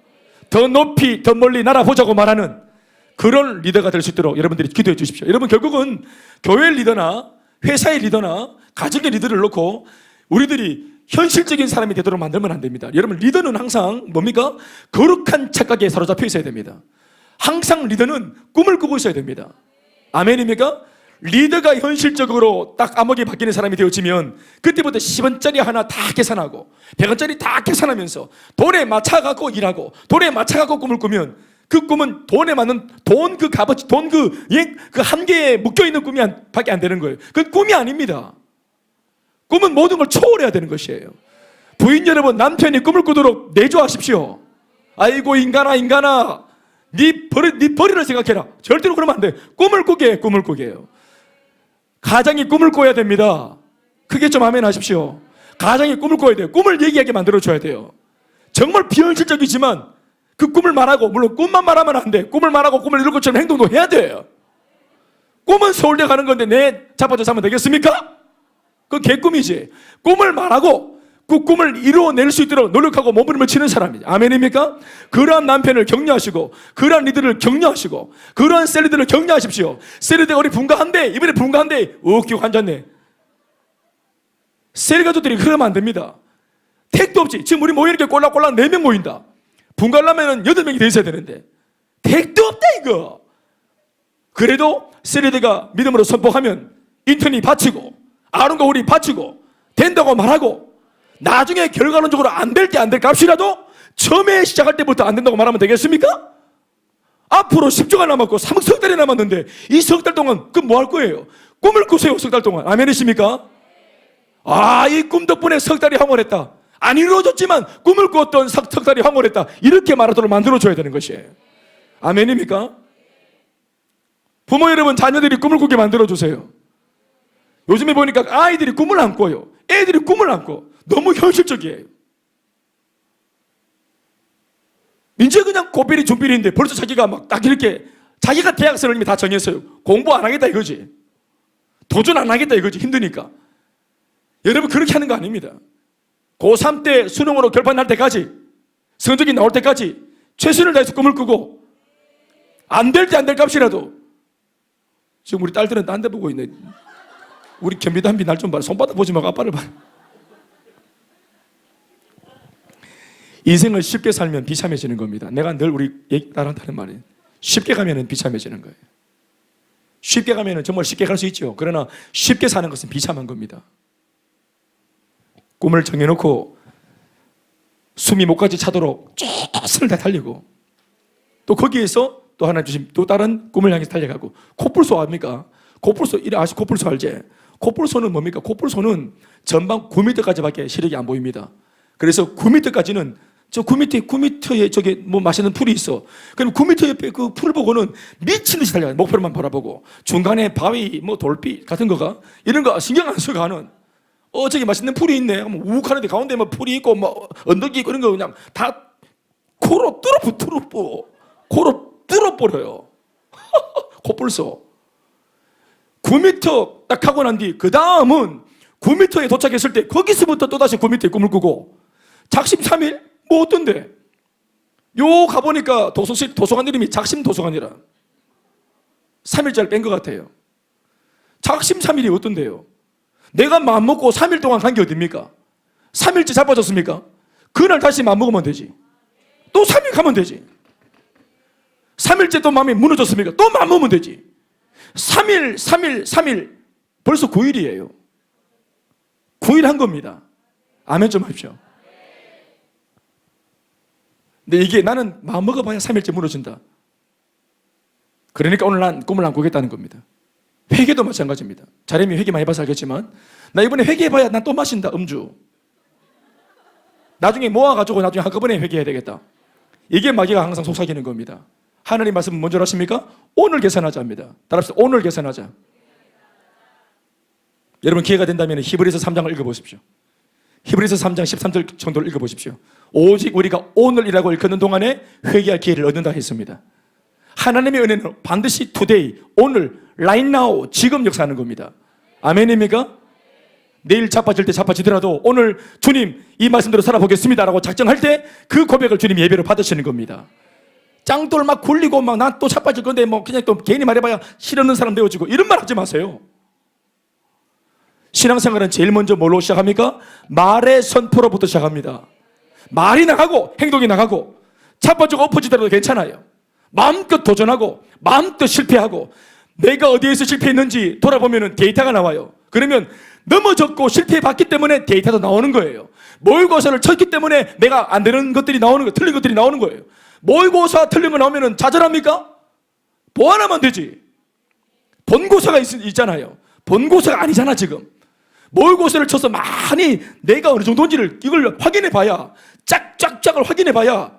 더 높이 더 멀리 날아보자고 말하는 그런 리더가 될 수 있도록 여러분들이 기도해 주십시오. 여러분 결국은 교회 리더나 회사의 리더나 가정의 리더를 놓고 우리들이 현실적인 사람이 되도록 만들면 안 됩니다. 여러분 리더는 항상 뭡니까? 거룩한 착각에 사로잡혀 있어야 됩니다. 항상 리더는 꿈을 꾸고 있어야 됩니다. 아멘입니까? 리더가 현실적으로 딱 암흑이 바뀌는 사람이 되어지면 그때부터 10원짜리 하나 다 계산하고 100원짜리 다 계산하면서 돈에 맞춰갖고 일하고 돈에 맞춰갖고 꿈을 꾸면 그 꿈은 돈에 맞는 돈 그 값어치, 돈 그 한계에 묶여있는 꿈이 밖에 안 되는 거예요. 그건 꿈이 아닙니다. 꿈은 모든 걸 초월해야 되는 것이에요. 부인 여러분, 남편이 꿈을 꾸도록 내조하십시오. 아이고 인간아 네 벌이를 생각해라. 절대로 그러면 안 돼. 꿈을 꾸게 해요. 가장이 꿈을 꿔야 됩니다. 크게 좀 아멘 하십시오. 가장이 꿈을 꿔야 돼요. 꿈을 얘기하게 만들어줘야 돼요. 정말 비현실적이지만 그 꿈을 말하고, 물론 꿈만 말하면 안 돼. 꿈을 말하고 꿈을 이룰 것처럼 행동도 해야 돼요. 꿈은 서울대 가는 건데 내 자빠져 사면 되겠습니까? 그건 개꿈이지. 꿈을 말하고 그 꿈을 이루어낼 수 있도록 노력하고 몸부림을 치는 사람이죠. 아멘입니까? 그러한 남편을 격려하시고 그러한 리더를 격려하시고 그러한 셀리들을 격려하십시오. 셀리드가 우리 분가한데, 이번에 분가한데 웃기고 앉았네. 셀리 가족들이 그러면 안 됩니다. 택도 없지. 지금 우리 모이는 게 꼴락꼴락 4명 모인다. 분가하려면 8명이 더 있어야 되는데 택도 없다 이거. 그래도 셀리드가 믿음으로 선포하면 인턴이 바치고 아론과 우리 바치고 된다고 말하고, 나중에 결과론적으로 안 될 때 안 될 값이라도 처음에 시작할 때부터 안 된다고 말하면 되겠습니까? 앞으로 10주가 남았고 석 달이 남았는데 이 석 달 동안 그 뭐 할 거예요? 꿈을 꾸세요. 석 달 동안. 아멘이십니까? 이 꿈 덕분에 석 달이 황홀했다. 안 이루어졌지만 꿈을 꾸었던 석 달이 황홀했다. 이렇게 말하도록 만들어줘야 되는 것이에요. 아멘입니까? 부모 여러분, 자녀들이 꿈을 꾸게 만들어주세요. 요즘에 보니까 아이들이 꿈을 안 꿔요. 애들이 꿈을 안 꿔. 너무 현실적이에요. 이제 그냥 고비리 준비리인데 벌써 자기가 막 딱 이렇게 자기가 대학생을 이미 다 정했어요. 공부 안 하겠다 이거지. 도전 안 하겠다 이거지. 힘드니까. 여러분 그렇게 하는 거 아닙니다. 고3 때 수능으로 결판 날 때까지, 성적이 나올 때까지 최선을 다해서 꿈을 꾸고 안 될 때 안 될 값이라도. 지금 우리 딸들은 딴 데 보고 있네. 우리 견비단비 날 좀 봐라. 손바닥 보지 말고 아빠를 봐. 인생을 쉽게 살면 비참해지는 겁니다. 내가 늘 우리 딸한테 하는 말이에요. 쉽게 가면 비참해지는 거예요. 쉽게 가면 정말 쉽게 갈 수 있죠. 그러나 쉽게 사는 것은 비참한 겁니다. 꿈을 정해놓고 숨이 목까지 차도록 최선을 다 달리고, 또 거기에서 또 하나 주신 또 다른 꿈을 향해서 달려가고. 코뿔소 압니까? 코뿔소, 코뿔소 알지? 코뿔소는 뭡니까? 코뿔소는 전방 9m까지밖에 시력이 안 보입니다. 그래서 9m까지는 저 9m에 저기 뭐 맛있는 풀이 있어. 그럼 9m 옆에 그 풀을 보고는 미친 듯이 달려가요. 목표로만 바라보고. 중간에 바위, 뭐 돌빛 같은 거가 이런 거 신경 안 쓰고 가는. 저기 맛있는 풀이 있네. 하면 욱 하는데 가운데 뭐 풀이 있고 뭐 언덕이 있고 이런 거 그냥 다 코로 뚫어버려요. 코뿔소. 9m 딱 하고 난 뒤 그 다음은 9m에 도착했을 때 거기서부터 또다시 9m에 꿈을 꾸고 작심 3일? 뭐 어떤데? 요 가보니까 도서관 이름이 작심 도서관이라 3일짜리 뺀 것 같아요. 작심 3일이 어떤데요? 내가 마음먹고 3일 동안 간 게 어딥니까? 3일째 자빠졌습니까? 그날 다시 마음먹으면 되지. 또 3일 가면 되지. 3일째 또 마음이 무너졌습니까? 또 마음먹으면 되지. 3일 벌써 9일이에요 9일 한 겁니다. 아멘 좀 하십시오. 근데 이게 나는 마음 먹어봐야 3일째 무너진다. 그러니까 오늘 난 꿈을 안 꾸겠다는 겁니다. 회개도 마찬가지입니다. 자рем이 회개 많이 해봐서 알겠지만 나 이번에 회개해봐야 난 또 마신다. 음주. 나중에 모아가지고 나중에 한꺼번에 회개해야 되겠다. 이게 마귀가 항상 속삭이는 겁니다. 하나님 말씀은 뭔 줄 아십니까? 오늘 계산하자 합니다. 따라합시다. 오늘 계산하자. 여러분 기회가 된다면 히브리서 3장을 읽어보십시오. 히브리서 3장 13절 정도를 읽어보십시오. 오직 우리가 오늘이라고 일컫는 동안에 회개할 기회를 얻는다 했습니다. 하나님의 은혜는 반드시 today, 오늘, right now, 지금 역사하는 겁니다. 아멘입니까? 내일 자빠질 때 자빠지더라도 오늘 주님 이 말씀대로 살아보겠습니다 라고 작정할 때 그 고백을 주님 예배로 받으시는 겁니다. 짱돌 막 굴리고 막 난 또 자빠질 건데 뭐 그냥 또 괜히 말해봐야 실없는 사람 되어지고 이런 말 하지 마세요. 신앙생활은 제일 먼저 뭘로 시작합니까? 말의 선포로부터 시작합니다. 말이 나가고 행동이 나가고 자빠지고 엎어지더라도 괜찮아요. 마음껏 도전하고 마음껏 실패하고 내가 어디에서 실패했는지 돌아보면 데이터가 나와요. 그러면 넘어졌고 실패해봤기 때문에 데이터도 나오는 거예요. 모의고사를 쳤기 때문에 내가 안 되는 것들이 나오는 거예요. 틀린 것들이 나오는 거예요. 모의고사 틀린 거 나오면 좌절합니까? 보완하면 되지. 본고사가 있잖아요. 본고사가 아니잖아 지금. 모의고사를 쳐서 많이 내가 어느 정도인지를 이걸 확인해 봐야 짝짝짝을 확인해 봐야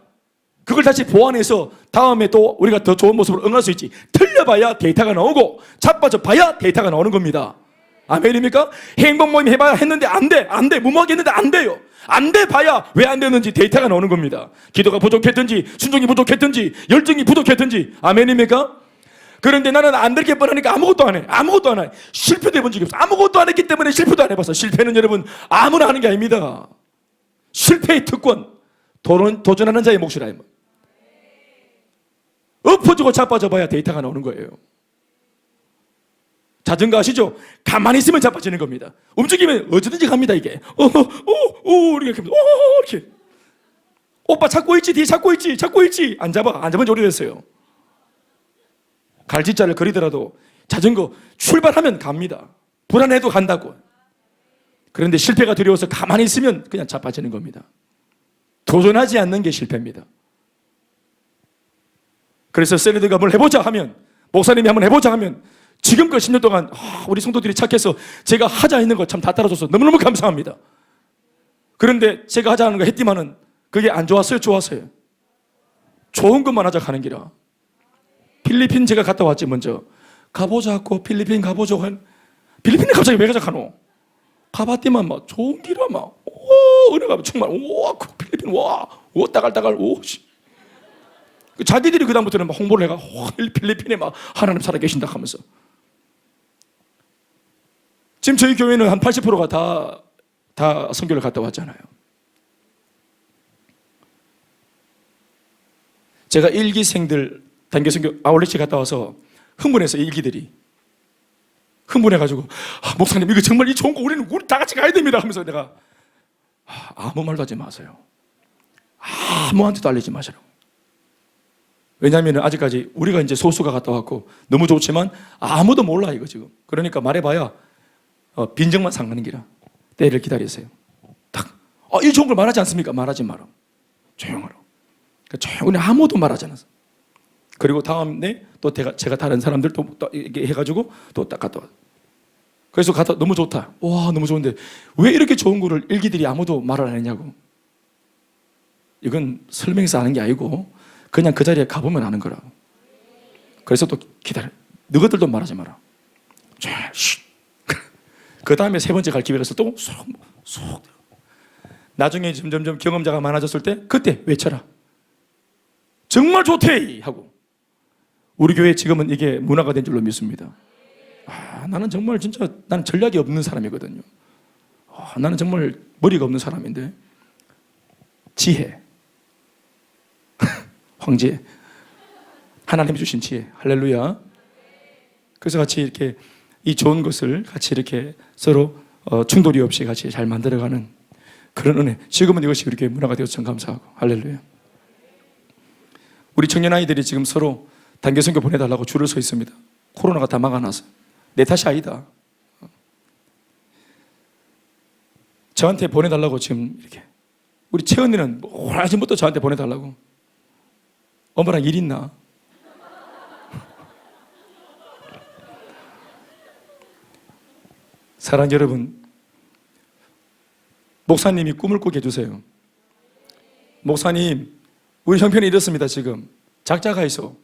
그걸 다시 보완해서 다음에 또 우리가 더 좋은 모습으로 응할 수 있지. 틀려봐야 데이터가 나오고 자빠져 봐야 데이터가 나오는 겁니다. 아멘입니까? 행복 모임 해봐야 했는데 안 돼. 무모하게 했는데 안 돼요. 안 돼 봐야 왜 안 되는지 데이터가 나오는 겁니다. 기도가 부족했든지 순종이 부족했든지 열정이 부족했든지. 아멘입니까? 그런데 나는 안 될 게 뻔하니까 아무것도 안 해. 아무것도 안 해. 실패도 해본 적이 없어. 아무것도 안 했기 때문에 실패도 안 해봤어. 실패는 여러분 아무나 하는 게 아닙니다. 실패의 특권, 도전하는 자의 몫이라. 엎어지고 자빠져 봐야 데이터가 나오는 거예요. 자전거 아시죠? 가만히 있으면 자빠지는 겁니다. 움직이면 어디든지 갑니다 이게. 이렇게. 오빠 찾고 있지, 뒤에 찾고 있지. 안 잡은 지 오래됐어요. 갈짓자를 그리더라도 자전거 출발하면 갑니다. 불안해도 간다고. 그런데 실패가 두려워서 가만히 있으면 그냥 자빠지는 겁니다. 도전하지 않는 게 실패입니다. 그래서 샐러드가 뭘 해보자 하면, 목사님이 한번 해보자 하면 지금껏 10년 동안 우리 성도들이 착해서 제가 하자 했는 거 참 다 따라줘서 너무너무 감사합니다. 그런데 제가 하자는 거 했지만은 그게 안 좋았어요? 좋았어요? 좋은 것만 하자 가는 기라. 필리핀 제가 갔다 왔지 먼저. 가보자 하고 필리핀 가보자고 한 필리핀에 갑자기 왜 가자 가노? 가봤더만 막 좋은 기라 막 은혜가 정말 필리핀 따갈따갈 자기들이 그다음부터는 막 홍보를 해가 필리핀에 막 하나님 살아계신다 하면서. 지금 저희 교회는 한 80%가 다 선교를 갔다 왔잖아요. 제가 일기생들 단계선교 아울렛에 갔다 와서 흥분해서 일기들이 흥분해가지고 목사님 이거 정말 이 좋은 거 우리 다 같이 가야 됩니다 하면서 내가 아무 말도 하지 마세요. 아무한테도 알리지 마시라고. 왜냐하면 아직까지 우리가 이제 소수가 갔다 왔고 너무 좋지만 아무도 몰라 이거 지금. 그러니까 말해봐야 빈정만 상하는 기라. 때를 기다리세요. 딱 이 좋은 걸 말하지 않습니까? 말하지 마라. 조용하라. 조용히 아무도 말하지 않았어. 그리고 다음에 또 제가 다른 사람들도 또 이렇게 해가지고 또 딱 갔다 와. 그래서 갔다 너무 좋다. 와 너무 좋은데 왜 이렇게 좋은 거를 일기들이 아무도 말을 안 했냐고. 이건 설명해서 아는 게 아니고 그냥 그 자리에 가보면 아는 거라고. 그래서 또 기다려. 너희들도 말하지 마라. 그 다음에 세 번째 갈 기회가 있어 또 쏙. 나중에 점점점 경험자가 많아졌을 때 그때 외쳐라. 정말 좋대 하고. 우리 교회 지금은 이게 문화가 된 줄로 믿습니다. 나는 정말 진짜 나는 전략이 없는 사람이거든요. 나는 정말 머리가 없는 사람인데 지혜 황제 하나님이 주신 지혜 할렐루야. 그래서 같이 이렇게 이 좋은 것을 같이 이렇게 서로 충돌이 없이 같이 잘 만들어가는 그런 은혜. 지금은 이것이 우리 교회 문화가 되어서 참 감사하고 할렐루야. 우리 청년 아이들이 지금 서로 단계 선교 보내달라고 줄을 서 있습니다. 코로나가 다 막아놔서. 내 탓이 아니다. 저한테 보내달라고 지금 이렇게. 우리 채은이는 오래전부터 저한테 보내달라고. 엄마랑 일 있나? 사랑 여러분, 목사님이 꿈을 꾸게 해주세요. 목사님, 우리 형편이 이렇습니다. 지금 작자가 있어.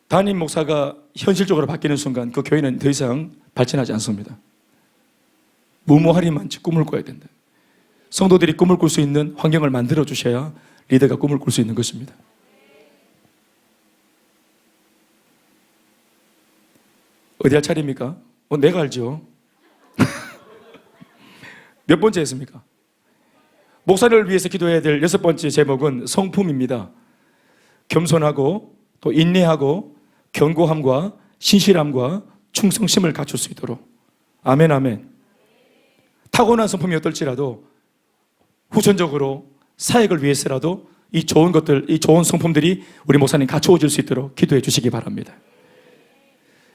담임 목사가 현실적으로 바뀌는 순간 그 교회는 더 이상 발전하지 않습니다. 무모하리만치 꿈을 꿔야 된다. 성도들이 꿈을 꿀 수 있는 환경을 만들어 주셔야 리더가 꿈을 꿀 수 있는 것입니다. 어디 할 차례입니까? 내가 알죠. 몇 번째 했습니까? 목사를 위해서 기도해야 될 6번째 제목은 성품입니다. 겸손하고 또 인내하고 견고함과 신실함과 충성심을 갖출 수 있도록. 아멘, 아멘. 타고난 성품이 어떨지라도 후천적으로 사역을 위해서라도 이 좋은 것들, 이 좋은 성품들이 우리 목사님 갖추어질 수 있도록 기도해 주시기 바랍니다.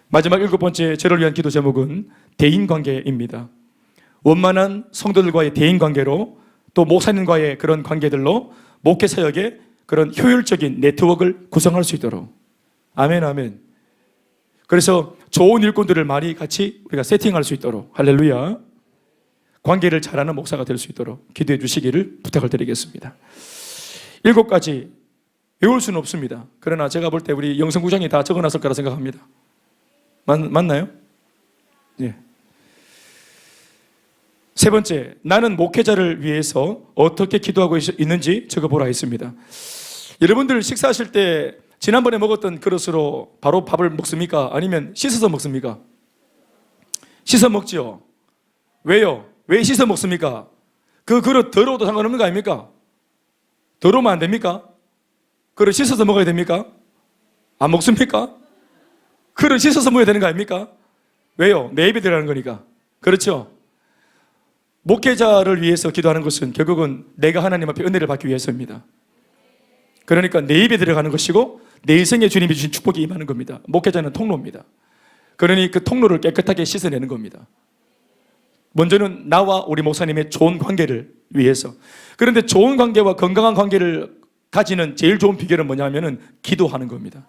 마지막 7번째 저를 위한 기도 제목은 대인관계입니다. 원만한 성도들과의 대인관계로 또 목사님과의 그런 관계들로 목회사역의 그런 효율적인 네트워크를 구성할 수 있도록. 아멘, 아멘. 그래서 좋은 일꾼들을 많이 같이 우리가 세팅할 수 있도록, 할렐루야, 관계를 잘하는 목사가 될 수 있도록 기도해 주시기를 부탁을 드리겠습니다. 7가지 외울 수는 없습니다. 그러나 제가 볼 때 우리 영성구장이 다 적어놨을 거라 생각합니다. 맞나요? 예. 3번째, 나는 목회자를 위해서 어떻게 기도하고 있는지 적어보라 했습니다. 여러분들 식사하실 때 지난번에 먹었던 그릇으로 바로 밥을 먹습니까? 아니면 씻어서 먹습니까? 씻어 먹지요. 왜요? 왜 씻어 먹습니까? 그 그릇 더러워도 상관없는 거 아닙니까? 더러우면 안 됩니까? 그릇 씻어서 먹어야 됩니까? 안 먹습니까? 그릇 씻어서 먹어야 되는 거 아닙니까? 왜요? 내 입에 들어가는 거니까. 그렇죠? 목회자를 위해서 기도하는 것은 결국은 내가 하나님 앞에 은혜를 받기 위해서입니다. 그러니까 내 입에 들어가는 것이고 내 인생에 주님이 주신 축복이 임하는 겁니다. 목회자는 통로입니다. 그러니 그 통로를 깨끗하게 씻어내는 겁니다. 먼저는 나와 우리 목사님의 좋은 관계를 위해서. 그런데 좋은 관계와 건강한 관계를 가지는 제일 좋은 비결은 뭐냐면은 기도하는 겁니다.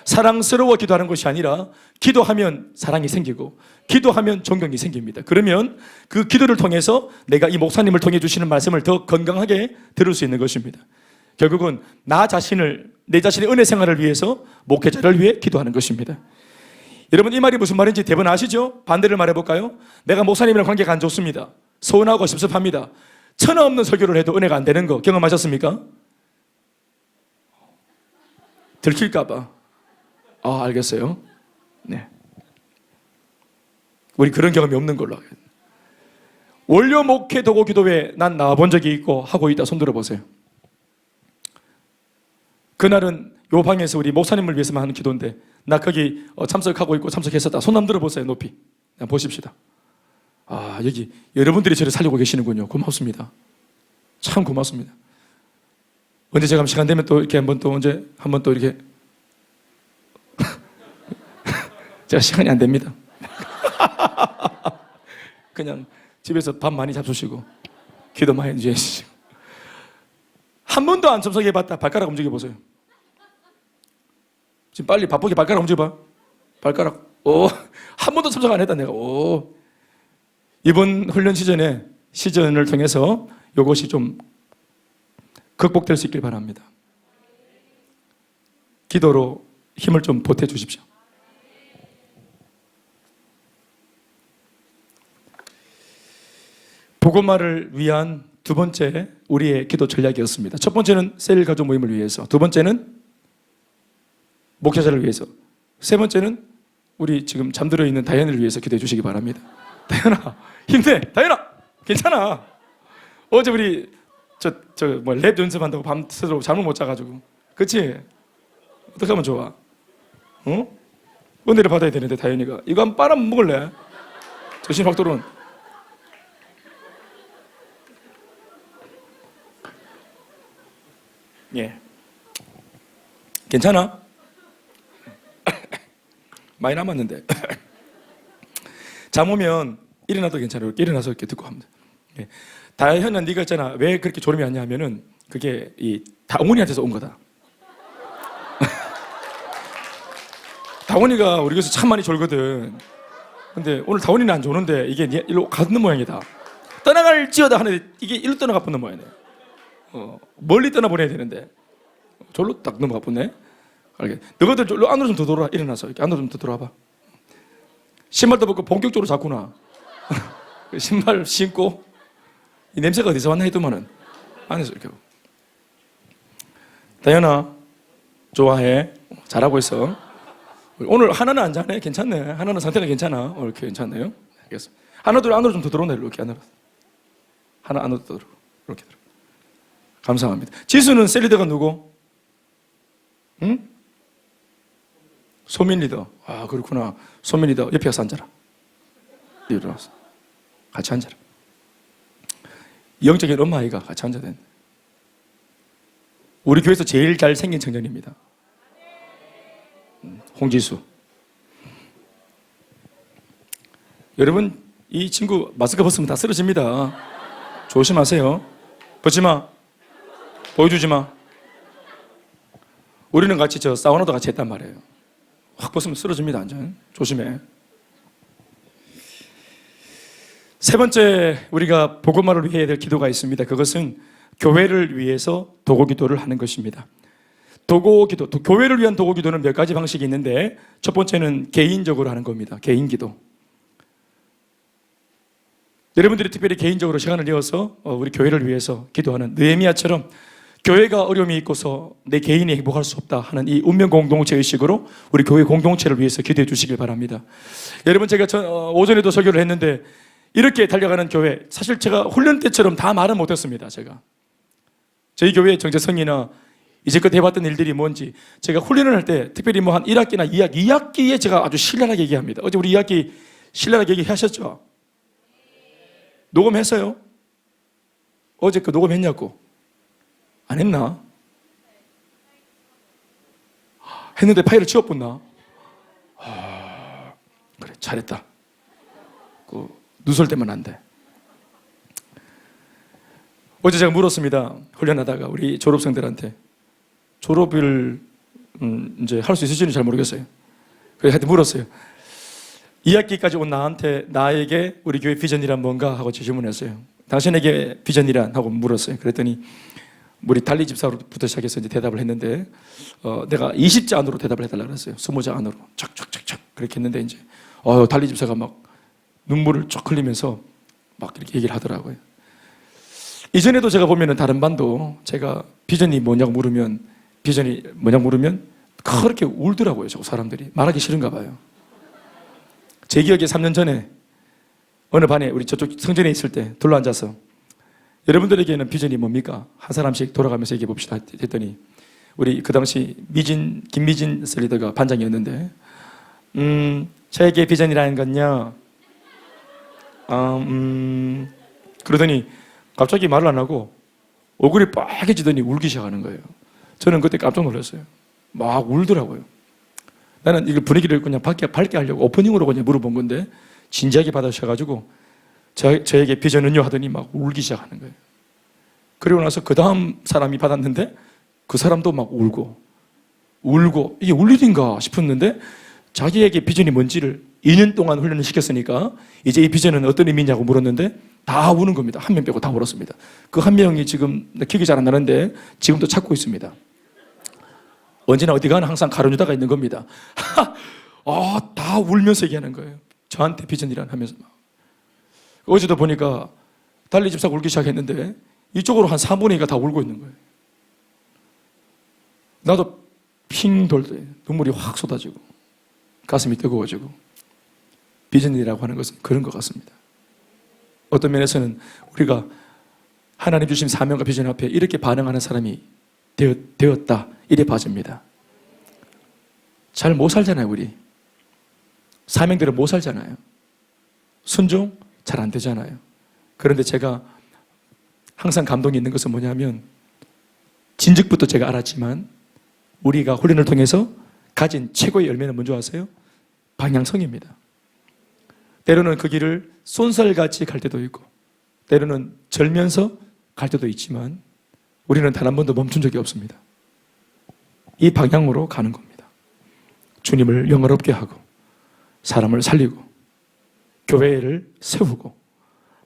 사랑스러워 기도하는 것이 아니라 기도하면 사랑이 생기고 기도하면 존경이 생깁니다. 그러면 그 기도를 통해서 내가 이 목사님을 통해 주시는 말씀을 더 건강하게 들을 수 있는 것입니다. 결국은 내 자신의 은혜 생활을 위해서 목회자를 위해 기도하는 것입니다. 여러분, 이 말이 무슨 말인지 대부분 아시죠? 반대를 말해볼까요? 내가 목사님이랑 관계가 안 좋습니다. 서운하고 섭섭합니다. 천하 없는 설교를 해도 은혜가 안 되는 거 경험하셨습니까? 들킬까봐. 알겠어요. 네. 우리 그런 경험이 없는 걸로 하겠습니다. 원료 목회 도고 기도회 난 나와본 적이 있고 하고 있다. 손 들어보세요. 그날은 요 방에서 우리 목사님을 위해서만 하는 기도인데 나 거기 참석하고 있고 참석했었다. 손 한번 들어보세요. 높이. 보십시다. 여기 여러분들이 저를 살리고 계시는군요. 고맙습니다. 참 고맙습니다. 언제 제가 시간 되면 또 이렇게 한번 또 이렇게 제가 시간이 안 됩니다. 그냥 집에서 밥 많이 잡수시고 기도 많이 해주시고. 한 번도 안 참석해봤다. 발가락 움직여보세요. 지금 빨리 바쁘게 발가락 움직여봐. 발가락. 한 번도 참석 안 했다 내가. 이번 훈련 시즌을 통해서 이것이 좀 극복될 수 있길 바랍니다. 기도로 힘을 좀 보태주십시오. 복음화를 위한 2번째 우리의 기도 전략이었습니다. 첫 번째는 셀 가족 모임을 위해서, 2번째는 목회자를 위해서, 3번째는 우리 지금 잠들어 있는 다현을 위해서 기도해 주시기 바랍니다. 다현아, 힘내. 다현아, 괜찮아. 어제 우리 랩 연습한다고 밤새도록 잠을 못 자가지고, 그렇지? 어떻게 하면 좋아? 은혜를 받아야 되는데 다현이가 이거 한번 빨아 먹을래? 정신 확 돌아온. 예. 괜찮아? 많이 남았는데. 잠 오면 일어나도 괜찮아요. 이렇게 일어나서 이렇게 듣고 합니다. 예. 다현아, 네가 있잖아. 왜 그렇게 졸음이 왔냐 하면은 그게 이 다원이한테서 온 거다. 다원이가 우리 교회에서 참 많이 졸거든. 근데 오늘 다원이는 안 조는데 이게 일로 가는 모양이다. 떠나갈지어다 하는데 이게 일로 떠나가 보는 모양이네. 멀리 떠나보내야 되는데 절로 딱 넘어가 보네. 알게. 너희들 절로 안으로 좀 더 돌아. 일어나서 이렇게 안으로 좀 더 돌아봐. 신발도 벗고 본격적으로 잤구나. 그 신발 신고 이 냄새가 어디서 왔나 했더만은 안에서 이렇게 하고. 다현아 좋아해. 잘하고 있어. 오늘 하나는 안 자네. 괜찮네. 하나는 상태가 괜찮아. 오늘 이렇게 괜찮네요. 알겠어. 하나도 안으로 좀 더 들어오네. 이렇게 안으로. 하나 안으로 더 들어. 이렇게 들어. 감사합니다. 지수는 셀리더가 누구? 응? 소민 리더. 아 그렇구나. 소민 리더 옆에 가서 앉아라. 일어나서 같이 앉아라. 영적인 엄마 아이가 같이 앉아야 된다. 우리 교회에서 제일 잘생긴 청년입니다. 홍지수. 여러분 이 친구 마스크 벗으면 다 쓰러집니다. 조심하세요. 벗지 마. 보여주지 마. 우리는 같이 저 사우나도 같이 했단 말이에요. 확 벗으면 쓰러집니다. 완전. 조심해. 세 번째 우리가 복음화를 위해 해야 될 기도가 있습니다. 그것은 교회를 위해서 도고기도를 하는 것입니다. 도고기도, 교회를 위한 도고기도는 몇 가지 방식이 있는데 첫 번째는 개인적으로 하는 겁니다. 개인기도. 여러분들이 특별히 개인적으로 시간을 내어서 우리 교회를 위해서 기도하는 느헤미야처럼 교회가 어려움이 있고서 내 개인이 행복할 수 없다 하는 이 운명 공동체 의식으로 우리 교회 공동체를 위해서 기도해 주시길 바랍니다. 여러분 제가 오전에도 설교를 했는데 이렇게 달려가는 교회, 사실 제가 훈련 때처럼 다 말은 못했습니다. 제가 저희 교회 정체성이나 이제껏 해봤던 일들이 뭔지 제가 훈련을 할 때 특별히 뭐 한 1학기나 2학기에 제가 아주 신랄하게 얘기합니다. 어제 우리 2학기 신랄하게 얘기하셨죠? 녹음했어요? 어제 그 녹음했냐고? 안 했나? 했는데 파일을 지워본나? 그래 잘했다. 그 누설대면 안 돼. 어제 제가 물었습니다. 훈련하다가 우리 졸업생들한테 졸업을 이제 할 수 있을지는 잘 모르겠어요. 그래서 하여튼 물었어요. 2학기까지 온 나에게 우리 교회 비전이란 뭔가 하고 질문했어요. 당신에게 비전이란 하고 물었어요. 그랬더니 우리 달리 집사로부터 시작해서 이제 대답을 했는데 내가 20자 안으로 대답을 해달라 그랬어요. 20자 안으로 쫙쫙쫙쫙 그렇게 했는데 이제 달리 집사가 막 눈물을 쫙 흘리면서 막 이렇게 얘기를 하더라고요. 이전에도 제가 보면은 다른 반도 제가 비전이 뭐냐고 물으면 그렇게 울더라고요. 저 사람들이 말하기 싫은가 봐요. 제 기억에 3년 전에 어느 반에 우리 저쪽 성전에 있을 때 둘러앉아서 여러분들에게는 비전이 뭡니까? 한 사람씩 돌아가면서 얘기해 봅시다 했더니 우리 그 당시 김미진 셀리더가 반장이었는데 저에게 비전이라는 건요 그러더니 갑자기 말을 안 하고 얼굴이 빨개지더니 울기 시작하는 거예요. 저는 그때 깜짝 놀랐어요. 막 울더라고요. 나는 이걸 분위기를 그냥 밝게 하려고 오프닝으로 그냥 물어본 건데 진지하게 받아주셔가지고 저에게 비전은요 하더니 막 울기 시작하는 거예요. 그리고 나서 그 다음 사람이 받았는데 그 사람도 막 울고 이게 울 일인가 싶었는데 자기에게 비전이 뭔지를 2년 동안 훈련을 시켰으니까 이제 이 비전은 어떤 의미냐고 물었는데 다 우는 겁니다. 한 명 빼고 다 울었습니다. 그 한 명이 지금 기억이 잘 안 나는데 지금도 찾고 있습니다. 언제나 어디 가나 항상 가룟유다가 있는 겁니다. 다 울면서 얘기하는 거예요. 저한테 비전이란 하면서 막. 어제도 보니까 달리 집사가 울기 시작했는데 이쪽으로 한 3분의 2가 다 울고 있는 거예요. 나도 핑 돌 때 눈물이 확 쏟아지고 가슴이 뜨거워지고 비전이라고 하는 것은 그런 것 같습니다. 어떤 면에서는 우리가 하나님 주신 사명과 비전 앞에 이렇게 반응하는 사람이 되었다 이래 봐집니다. 잘 못 살잖아요. 우리 사명대로 못 살잖아요. 순종 잘 안 되잖아요. 그런데 제가 항상 감동이 있는 것은 뭐냐면 진즉부터 제가 알았지만 우리가 훈련을 통해서 가진 최고의 열매는 뭔지 아세요? 방향성입니다. 때로는 그 길을 쏜살같이 갈 때도 있고 때로는 절면서 갈 때도 있지만 우리는 단 한 번도 멈춘 적이 없습니다. 이 방향으로 가는 겁니다. 주님을 영화롭게 하고 사람을 살리고 교회를 세우고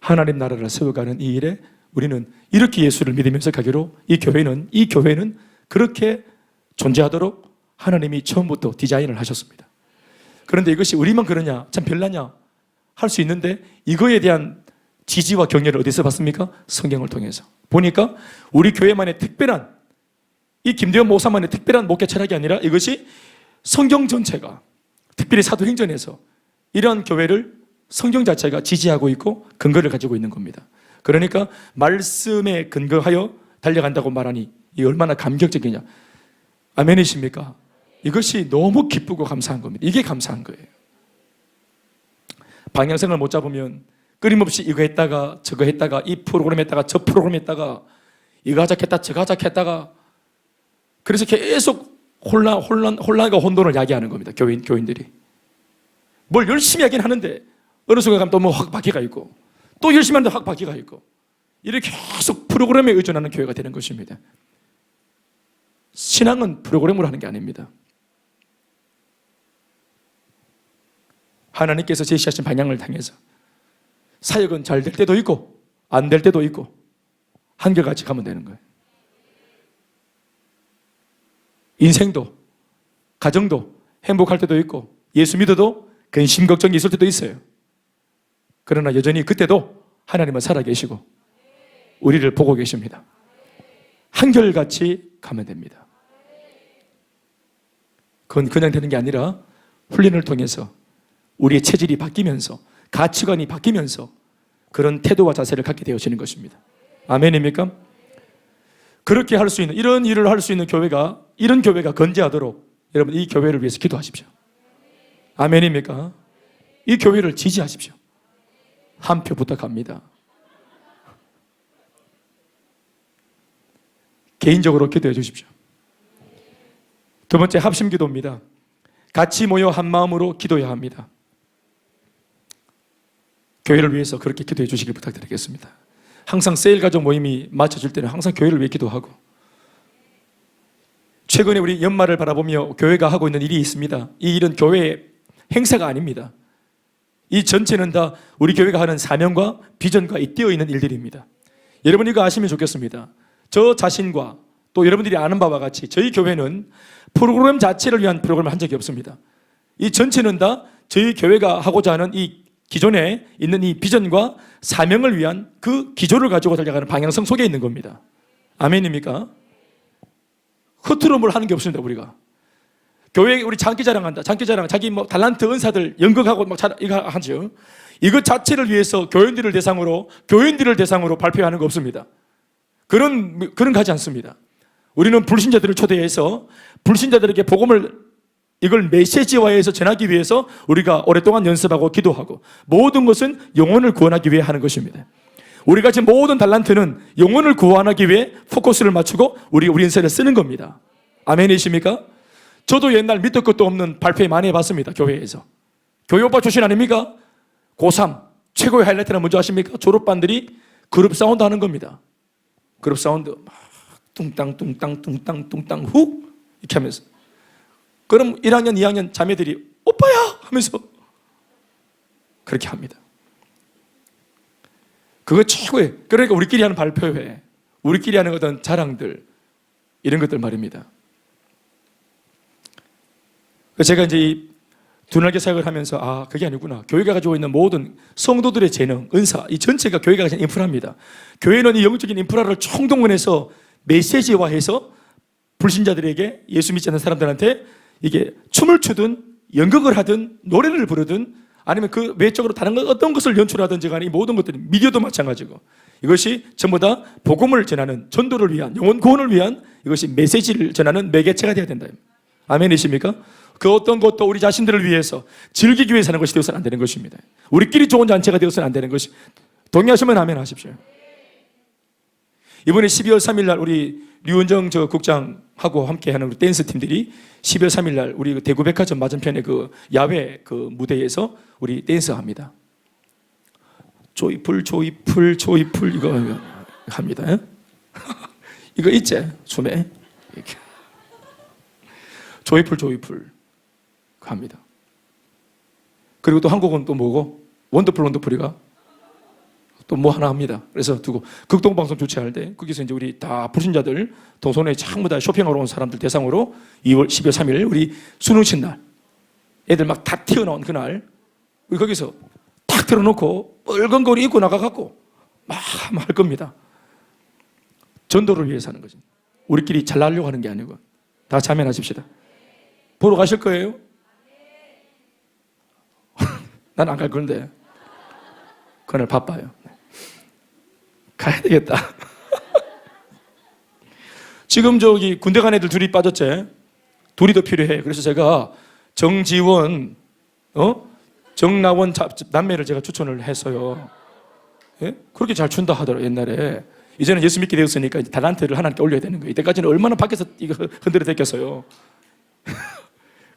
하나님 나라를 세워가는 이 일에 우리는 이렇게 예수를 믿으면서 가기로 이 교회는 그렇게 존재하도록 하나님이 처음부터 디자인을 하셨습니다. 그런데 이것이 우리만 그러냐 참 별나냐 할 수 있는데 이거에 대한 지지와 격려를 어디서 받습니까? 성경을 통해서. 보니까 우리 교회만의 특별한, 이 김대현 목사만의 특별한 목회 철학이 아니라 이것이 성경 전체가, 특별히 사도행전에서 이러한 교회를 성경 자체가 지지하고 있고 근거를 가지고 있는 겁니다. 그러니까 말씀에 근거하여 달려간다고 말하니 이 얼마나 감격적이냐. 아멘이십니까? 이것이 너무 기쁘고 감사한 겁니다. 이게 감사한 거예요. 방향성을 못 잡으면 끊임없이 이거 했다가 저거 했다가 이 프로그램 했다가 저 프로그램 했다가 이거 하자했다 저거 하자했다가, 그래서 계속 혼란과 혼돈을 야기하는 겁니다. 교인들이 뭘 열심히 하긴 하는데 어느 순간 가면 또 뭐 확 바퀴가 있고, 또 열심히 하는데 확 바퀴가 있고, 이렇게 계속 프로그램에 의존하는 교회가 되는 것입니다. 신앙은 프로그램으로 하는 게 아닙니다. 하나님께서 제시하신 방향을 향해서 사역은 잘 될 때도 있고 안 될 때도 있고 한결같이 가면 되는 거예요. 인생도 가정도 행복할 때도 있고 예수 믿어도 근심 걱정이 있을 때도 있어요. 그러나 여전히 그때도 하나님은 살아계시고 우리를 보고 계십니다. 한결같이 가면 됩니다. 그건 그냥 되는 게 아니라 훈련을 통해서 우리의 체질이 바뀌면서 가치관이 바뀌면서 그런 태도와 자세를 갖게 되어지는 것입니다. 아멘입니까? 그렇게 할 수 있는, 이런 일을 할 수 있는 교회가, 이런 교회가 건재하도록 여러분 이 교회를 위해서 기도하십시오. 아멘입니까? 이 교회를 지지하십시오. 한 표 부탁합니다. 개인적으로 기도해 주십시오. 두 번째, 합심 기도입니다. 같이 모여 한 마음으로 기도해야 합니다. 교회를 위해서 그렇게 기도해 주시길 부탁드리겠습니다. 항상 세일 가족 모임이 맞춰질 때는 항상 교회를 위해 기도하고, 최근에 우리 연말을 바라보며 교회가 하고 있는 일이 있습니다. 이 일은 교회의 행사가 아닙니다. 이 전체는 다 우리 교회가 하는 사명과 비전과 잇대어 있는 일들입니다. 여러분 이거 아시면 좋겠습니다. 저 자신과 또 여러분들이 아는 바와 같이 저희 교회는 프로그램 자체를 위한 프로그램을 한 적이 없습니다. 이 전체는 다 저희 교회가 하고자 하는 이 기존에 있는 이 비전과 사명을 위한 그 기조를 가지고 달려가는 방향성 속에 있는 겁니다. 아멘입니까? 흐트럼을 하는 게 없습니다. 우리가 교회에 우리 장기자랑한다, 장기자랑, 자기 뭐 달란트 은사들 연극하고 막 이거 하죠. 이것 자체를 위해서 교인들을 대상으로 발표하는 거 없습니다. 그런 가지 않습니다. 우리는 불신자들을 초대해서 불신자들에게 복음을 이걸 메시지화해서 전하기 위해서 우리가 오랫동안 연습하고 기도하고, 모든 것은 영혼을 구원하기 위해 하는 것입니다. 우리가 지금 모든 달란트는 영혼을 구원하기 위해 포커스를 맞추고 우리 인생을 쓰는 겁니다. 아멘이십니까? 저도 옛날 밑도 끝도 없는 발표 많이 해봤습니다. 교회에서. 교회 오빠 출신 아닙니까? 고3 최고의 하이라이트는 뭔지 아십니까? 졸업반들이 그룹 사운드 하는 겁니다. 그룹 사운드 막 뚱땅 뚱땅 뚱땅 뚱땅 훅 이렇게 하면서, 그럼 1학년 2학년 자매들이 오빠야 하면서 그렇게 합니다. 그거 최고예요. 그러니까 우리끼리 하는 발표회, 우리끼리 하는 어떤 자랑들, 이런 것들 말입니다. 제가 이제 이 두날개 사역을 하면서 그게 아니구나. 교회가 가지고 있는 모든 성도들의 재능, 은사, 이 전체가 교회가 가진 인프라입니다. 교회는 이 영적인 인프라를 총동원해서 메시지화해서 불신자들에게, 예수 믿지 않는 사람들한테 이게 춤을 추든 연극을 하든 노래를 부르든 아니면 그 외적으로 다른 어떤 것을 연출하든지 간에 이 모든 것들이, 미디어도 마찬가지고, 이것이 전부 다 복음을 전하는, 전도를 위한, 영혼 구원을 위한 이것이 메시지를 전하는 매개체가 되어야 된다. 아멘이십니까? 그 어떤 것도 우리 자신들을 위해서 즐기기 위해서 하는 것이 되어서는 안 되는 것입니다. 우리끼리 좋은 잔치가 되어서는 안 되는 것이. 동의하시면 아멘 하십시오. 이번에 12월 3일 날 우리 류은정 국장하고 함께하는 우리 댄스 팀들이 12월 3일 날 우리 대구백화점 맞은편에 그 야외 그 무대에서 우리 댄스 합니다. 조이풀 조이풀 조이풀 이거 합니다. 이거 있지? 춤에 이렇게. 조이풀 조이풀 합니다. 그리고 또 한국은 또 뭐고? 원더풀 원더풀이가 또 뭐 하나 합니다. 그래서 두고 극동방송 주최할 때 거기서 이제 우리 다 불신자들 동선에 전부 다 쇼핑하러 온 사람들 대상으로 12월 3일 우리 수능신 날 애들 막 다 튀어나온 그날 우리 거기서 탁 틀어놓고 빨간 거리 입고 나가갖고 막 할 겁니다. 전도를 위해서 하는 거죠. 우리끼리 잘 나가려고 하는 게 아니고 다 자면하십시다. 보러 가실 거예요? 난 안 갈 건데 그날 바빠요. 가야 되겠다. 지금 저기 군대 간 애들 둘이 빠졌지? 둘이 더 필요해. 그래서 제가 정지원, 정나원 남매를 제가 추천을 했어요. 예? 그렇게 잘 춘다 하더라고요, 옛날에. 이제는 예수 믿게 되었으니까 이제 달란트를 하나님께 올려야 되는 거예요. 이때까지는 얼마나 밖에서 이거 흔들어 댔겠어요.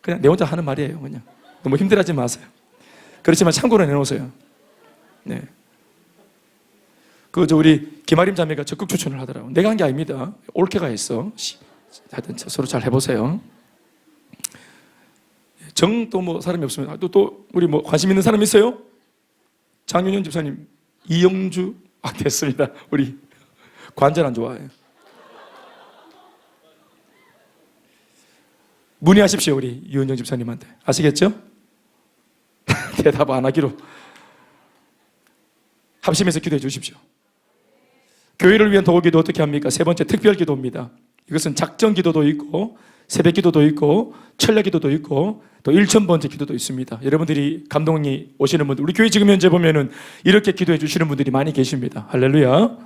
그냥 내 혼자 하는 말이에요, 그냥. 너무 힘들어하지 마세요. 그렇지만 참고로 해놓으세요. 네. 우리 김아림 자매가 적극 추천을 하더라고요. 내가 한 게 아닙니다. 올케가 했어. 하여튼 서로 잘 해보세요. 또 뭐 사람이 없으면 또 우리 뭐 관심 있는 사람 있어요? 장윤현 집사님, 이영주 됐습니다. 우리 관절 안 좋아해요. 문의하십시오, 우리 이은정 집사님한테. 아시겠죠? 대답 안 하기로 합심해서 기도해 주십시오. 교회를 위한 도구기도 어떻게 합니까? 세 번째, 특별 기도입니다. 이것은 작정 기도도 있고 새벽 기도도 있고 철야 기도도 있고 또 1000번째 기도도 있습니다. 여러분들이 감동이 오시는 분들, 우리 교회 지금 현재 보면은 이렇게 기도해 주시는 분들이 많이 계십니다. 할렐루야.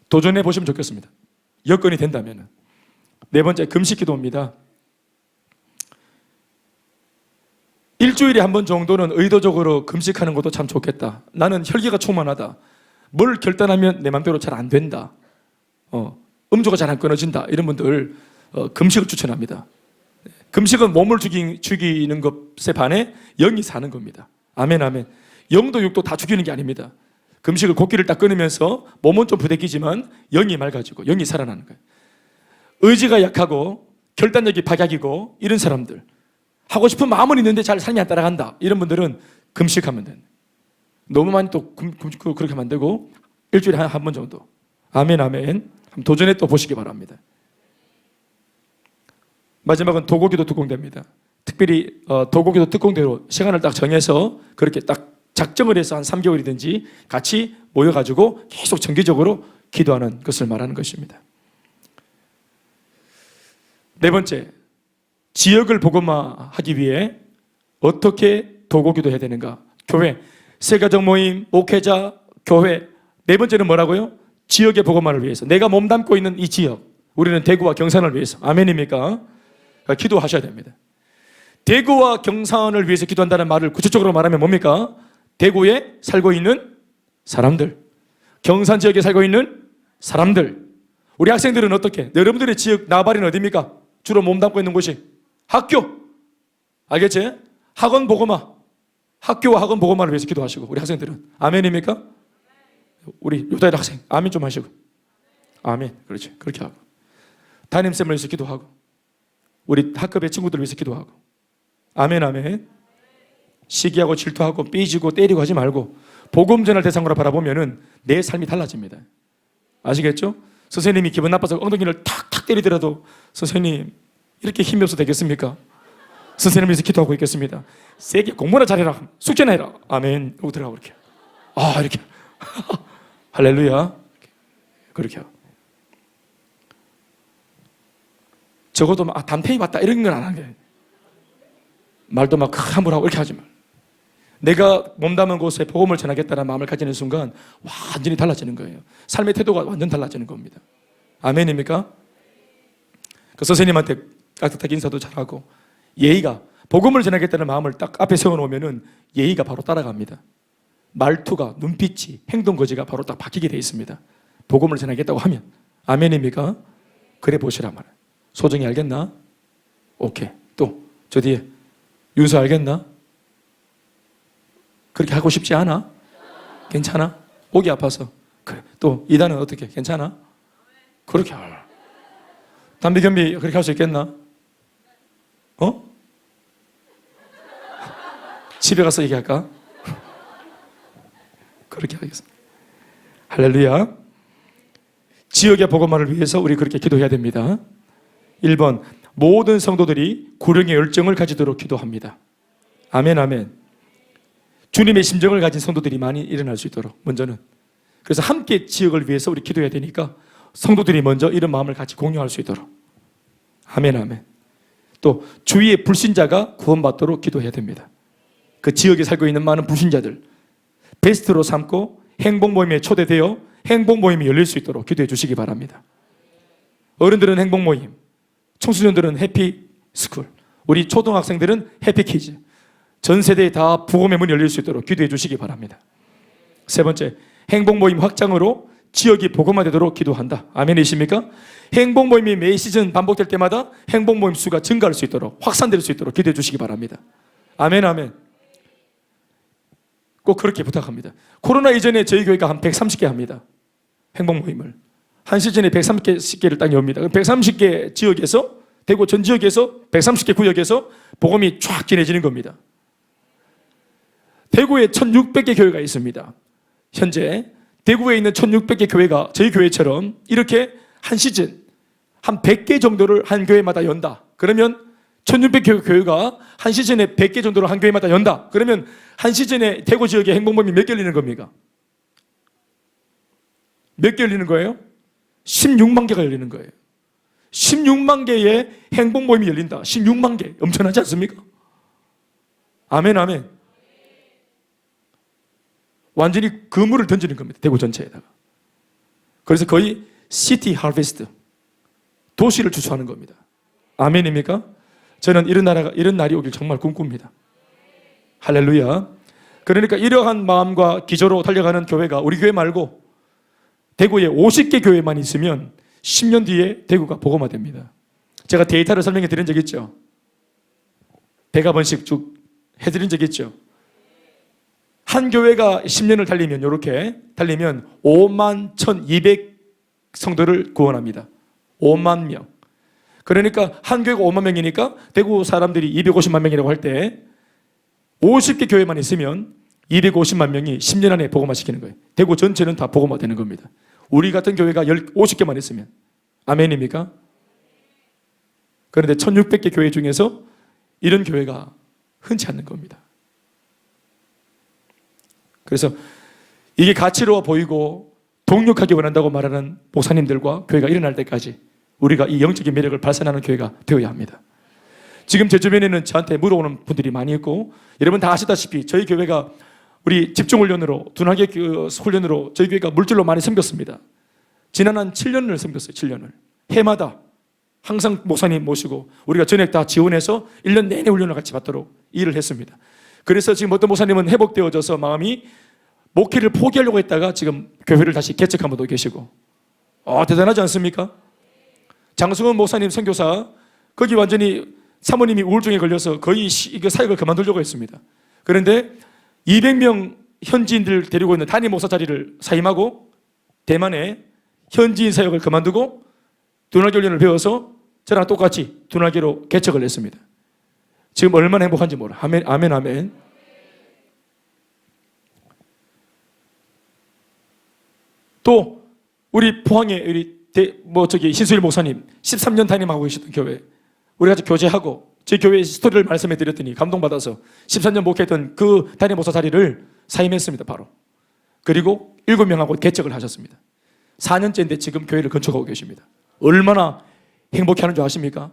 도전해 보시면 좋겠습니다. 여건이 된다면. 네 번째, 금식 기도입니다. 일주일에 한 번 정도는 의도적으로 금식하는 것도 참 좋겠다. 나는 혈기가 충만하다. 뭘 결단하면 내 맘대로 잘 안 된다. 음주가 잘 안 끊어진다. 이런 분들 금식을 추천합니다. 금식은 몸을 죽이는 것에 반해 영이 사는 겁니다. 아멘, 아멘. 영도 육도 다 죽이는 게 아닙니다. 금식을 고기를 딱 끊으면서 몸은 좀 부대끼지만 영이 맑아지고 영이 살아나는 거예요. 의지가 약하고 결단력이 박약이고 이런 사람들, 하고 싶은 마음은 있는데 잘 삶이 안 따라간다, 이런 분들은 금식하면 돼요. 너무 많이 또 그렇게 하면 안 되고 일주일에 한 번 정도. 아멘, 아멘. 한번 도전해 또 보시기 바랍니다. 마지막은 도고기도 특공대입니다. 특별히 도고기도 특공대로 시간을 딱 정해서 그렇게 딱 작정을 해서 한 3개월이든지 같이 모여가지고 계속 정기적으로 기도하는 것을 말하는 것입니다. 네 번째, 지역을 복음화하기 위해 어떻게 도고기도 해야 되는가? 교회, 새가정 모임, 목회자, 교회. 네 번째는 뭐라고요? 지역의 복음화를 위해서. 내가 몸담고 있는 이 지역, 우리는 대구와 경산을 위해서. 아멘입니까? 기도하셔야 됩니다. 대구와 경산을 위해서 기도한다는 말을 구체적으로 말하면 뭡니까? 대구에 살고 있는 사람들, 경산 지역에 살고 있는 사람들. 우리 학생들은 어떻게? 여러분들의 지역 나발이는 어디입니까? 주로 몸담고 있는 곳이 학교. 알겠지? 학원 복음화. 학교와 학원 복음화를 위해서 기도하시고, 우리 학생들은. 아멘입니까? 우리 유다일 학생, 아멘 좀 하시고. 아멘. 그렇지. 그렇게 하고. 담임쌤을 위해서 기도하고. 우리 학급의 친구들을 위해서 기도하고. 아멘, 아멘. 시기하고 질투하고 삐지고 때리고 하지 말고 복음 전할 대상으로 바라보면은 내 삶이 달라집니다. 아시겠죠? 선생님이 기분 나빠서 엉덩이를 탁탁 때리더라도 선생님 이렇게 힘이 없어도 되겠습니까? 선생님을 위해서 기도하고 있겠습니다. 세게 공부나 잘해라. 숙제나 해라. 아멘. 그러고 들어가고 이렇게. 이렇게. 할렐루야. 그렇게 하고. 적어도 막 담탱이 맞다 이런 건 안 하게. 말도 막 함부로 하고 이렇게 하지 말. 내가 몸담은 곳에 복음을 전하겠다는 마음을 가지는 순간 완전히 달라지는 거예요. 삶의 태도가 완전 달라지는 겁니다. 아멘입니까? 그 선생님한테 따뜻하게 인사도 잘하고 예의가, 복음을 전하겠다는 마음을 딱 앞에 세워놓으면은 예의가 바로 따라갑니다. 말투가, 눈빛이, 행동거지가 바로 딱 바뀌게 돼 있습니다. 복음을 전하겠다고 하면. 아멘입니까? 그래 보시라 말이야. 소정이 알겠나? 오케이. 또 저 뒤에 윤서 알겠나? 그렇게 하고 싶지 않아? 괜찮아? 목이 아파서. 그래. 또 이단은 어떻게? 괜찮아? 그렇게 하라. 담비 겸비 그렇게 할 수 있겠나? 집에 가서 얘기할까? 그렇게 하겠습니다. 할렐루야. 지역의 복음화를 위해서 우리 그렇게 기도해야 됩니다. 1번, 모든 성도들이 구령의 열정을 가지도록 기도합니다. 아멘, 아멘. 주님의 심정을 가진 성도들이 많이 일어날 수 있도록 먼저는. 그래서 함께 지역을 위해서 우리 기도해야 되니까 성도들이 먼저 이런 마음을 같이 공유할 수 있도록. 아멘, 아멘. 또 주위의 불신자가 구원받도록 기도해야 됩니다. 그 지역에 살고 있는 많은 불신자들 베스트로 삼고 행복 모임에 초대되어 행복 모임이 열릴 수 있도록 기도해 주시기 바랍니다. 어른들은 행복 모임, 청소년들은 해피 스쿨, 우리 초등학생들은 해피 키즈, 전 세대에 다 복음의 문이 열릴 수 있도록 기도해 주시기 바랍니다. 세 번째, 행복 모임 확장으로 지역이 복음화되도록 기도한다. 아멘이십니까? 행복 모임이 매 시즌 반복될 때마다 행복 모임 수가 증가할 수 있도록, 확산될 수 있도록 기도해 주시기 바랍니다. 아멘, 아멘. 꼭 그렇게 부탁합니다. 코로나 이전에 저희 교회가 한 130개 합니다. 행복 모임을. 한 시즌에 130개를 딱 엽니다. 130개 지역에서, 대구 전 지역에서 130개 구역에서 복음이 쫙 전해지는 겁니다. 대구에 1600개 교회가 있습니다. 현재 대구에 있는 1600개 교회가 저희 교회처럼 이렇게 한 시즌 한 100개 정도를 한 교회마다 연다. 그러면 1600개 교회가 한 시즌에 100개 정도를 한 교회마다 연다. 그러면 한 시즌에 대구 지역에 행복모임이 몇 개 열리는 겁니까? 몇 개 열리는 거예요? 16만 개가 열리는 거예요. 16만 개의 행복모임이 열린다. 16만 개. 엄청나지 않습니까? 아멘, 아멘. 완전히 그물을 던지는 겁니다. 대구 전체에다가. 그래서 거의 시티 하베스트, 도시를 주소하는 겁니다. 아멘입니까? 저는 이런 날이 오길 정말 꿈꿉니다. 할렐루야. 그러니까 이러한 마음과 기조로 달려가는 교회가 우리 교회 말고 대구에 50개 교회만 있으면 10년 뒤에 대구가 복음화됩니다. 제가 데이터를 설명해 드린 적 있죠? 100번씩 쭉 해드린 적 있죠? 한 교회가 10년을 달리면 이렇게 달리면 5만 1200 성도를 구원합니다. 5만 명. 그러니까 한 교회가 5만 명이니까 대구 사람들이 250만 명이라고 할 때 50개 교회만 있으면 250만 명이 10년 안에 복음화시키는 거예요. 대구 전체는 다 복음화되는 겁니다. 우리 같은 교회가 50개만 있으면. 아멘입니까? 그런데 1600개 교회 중에서 이런 교회가 흔치 않는 겁니다. 그래서 이게 가치로워 보이고 동력하기 원한다고 말하는 목사님들과 교회가 일어날 때까지 우리가 이 영적인 매력을 발산하는 교회가 되어야 합니다. 지금 제 주변에는 저한테 물어오는 분들이 많이 있고, 여러분 다 아시다시피 저희 교회가 우리 집중훈련으로, 둔하게 훈련으로 저희 교회가 물질로 많이 섬겼습니다. 지난 한 7년을 섬겼어요. 7년을. 해마다 항상 목사님 모시고 우리가 전액 다 지원해서 1년 내내 훈련을 같이 받도록 일을 했습니다. 그래서 지금 어떤 목사님은 회복되어져서 마음이 목회를 포기하려고 했다가 지금 교회를 다시 개척한 분도 계시고, 대단하지 않습니까? 장승원 목사님 선교사, 거기 완전히 사모님이 우울증에 걸려서 거의 사역을 그만두려고 했습니다. 그런데 200명 현지인들 데리고 있는 단임 목사 자리를 사임하고 대만에 현지인 사역을 그만두고 둔화교 훈련을 배워서 저랑 똑같이 둔화교로 개척을 했습니다. 지금 얼마나 행복한지 몰라. 아멘, 아멘, 아멘. 또 우리 포항에 신수일 목사님 13년 담임하고 계셨던 교회, 우리 같이 교제하고 제 교회 스토리를 말씀해 드렸더니 감동받아서 13년 목회했던 그 담임 목사 자리를 사임했습니다. 바로. 그리고 7명하고 개척을 하셨습니다. 4년째인데 지금 교회를 건축하고 계십니다. 얼마나 행복해하는 줄 아십니까?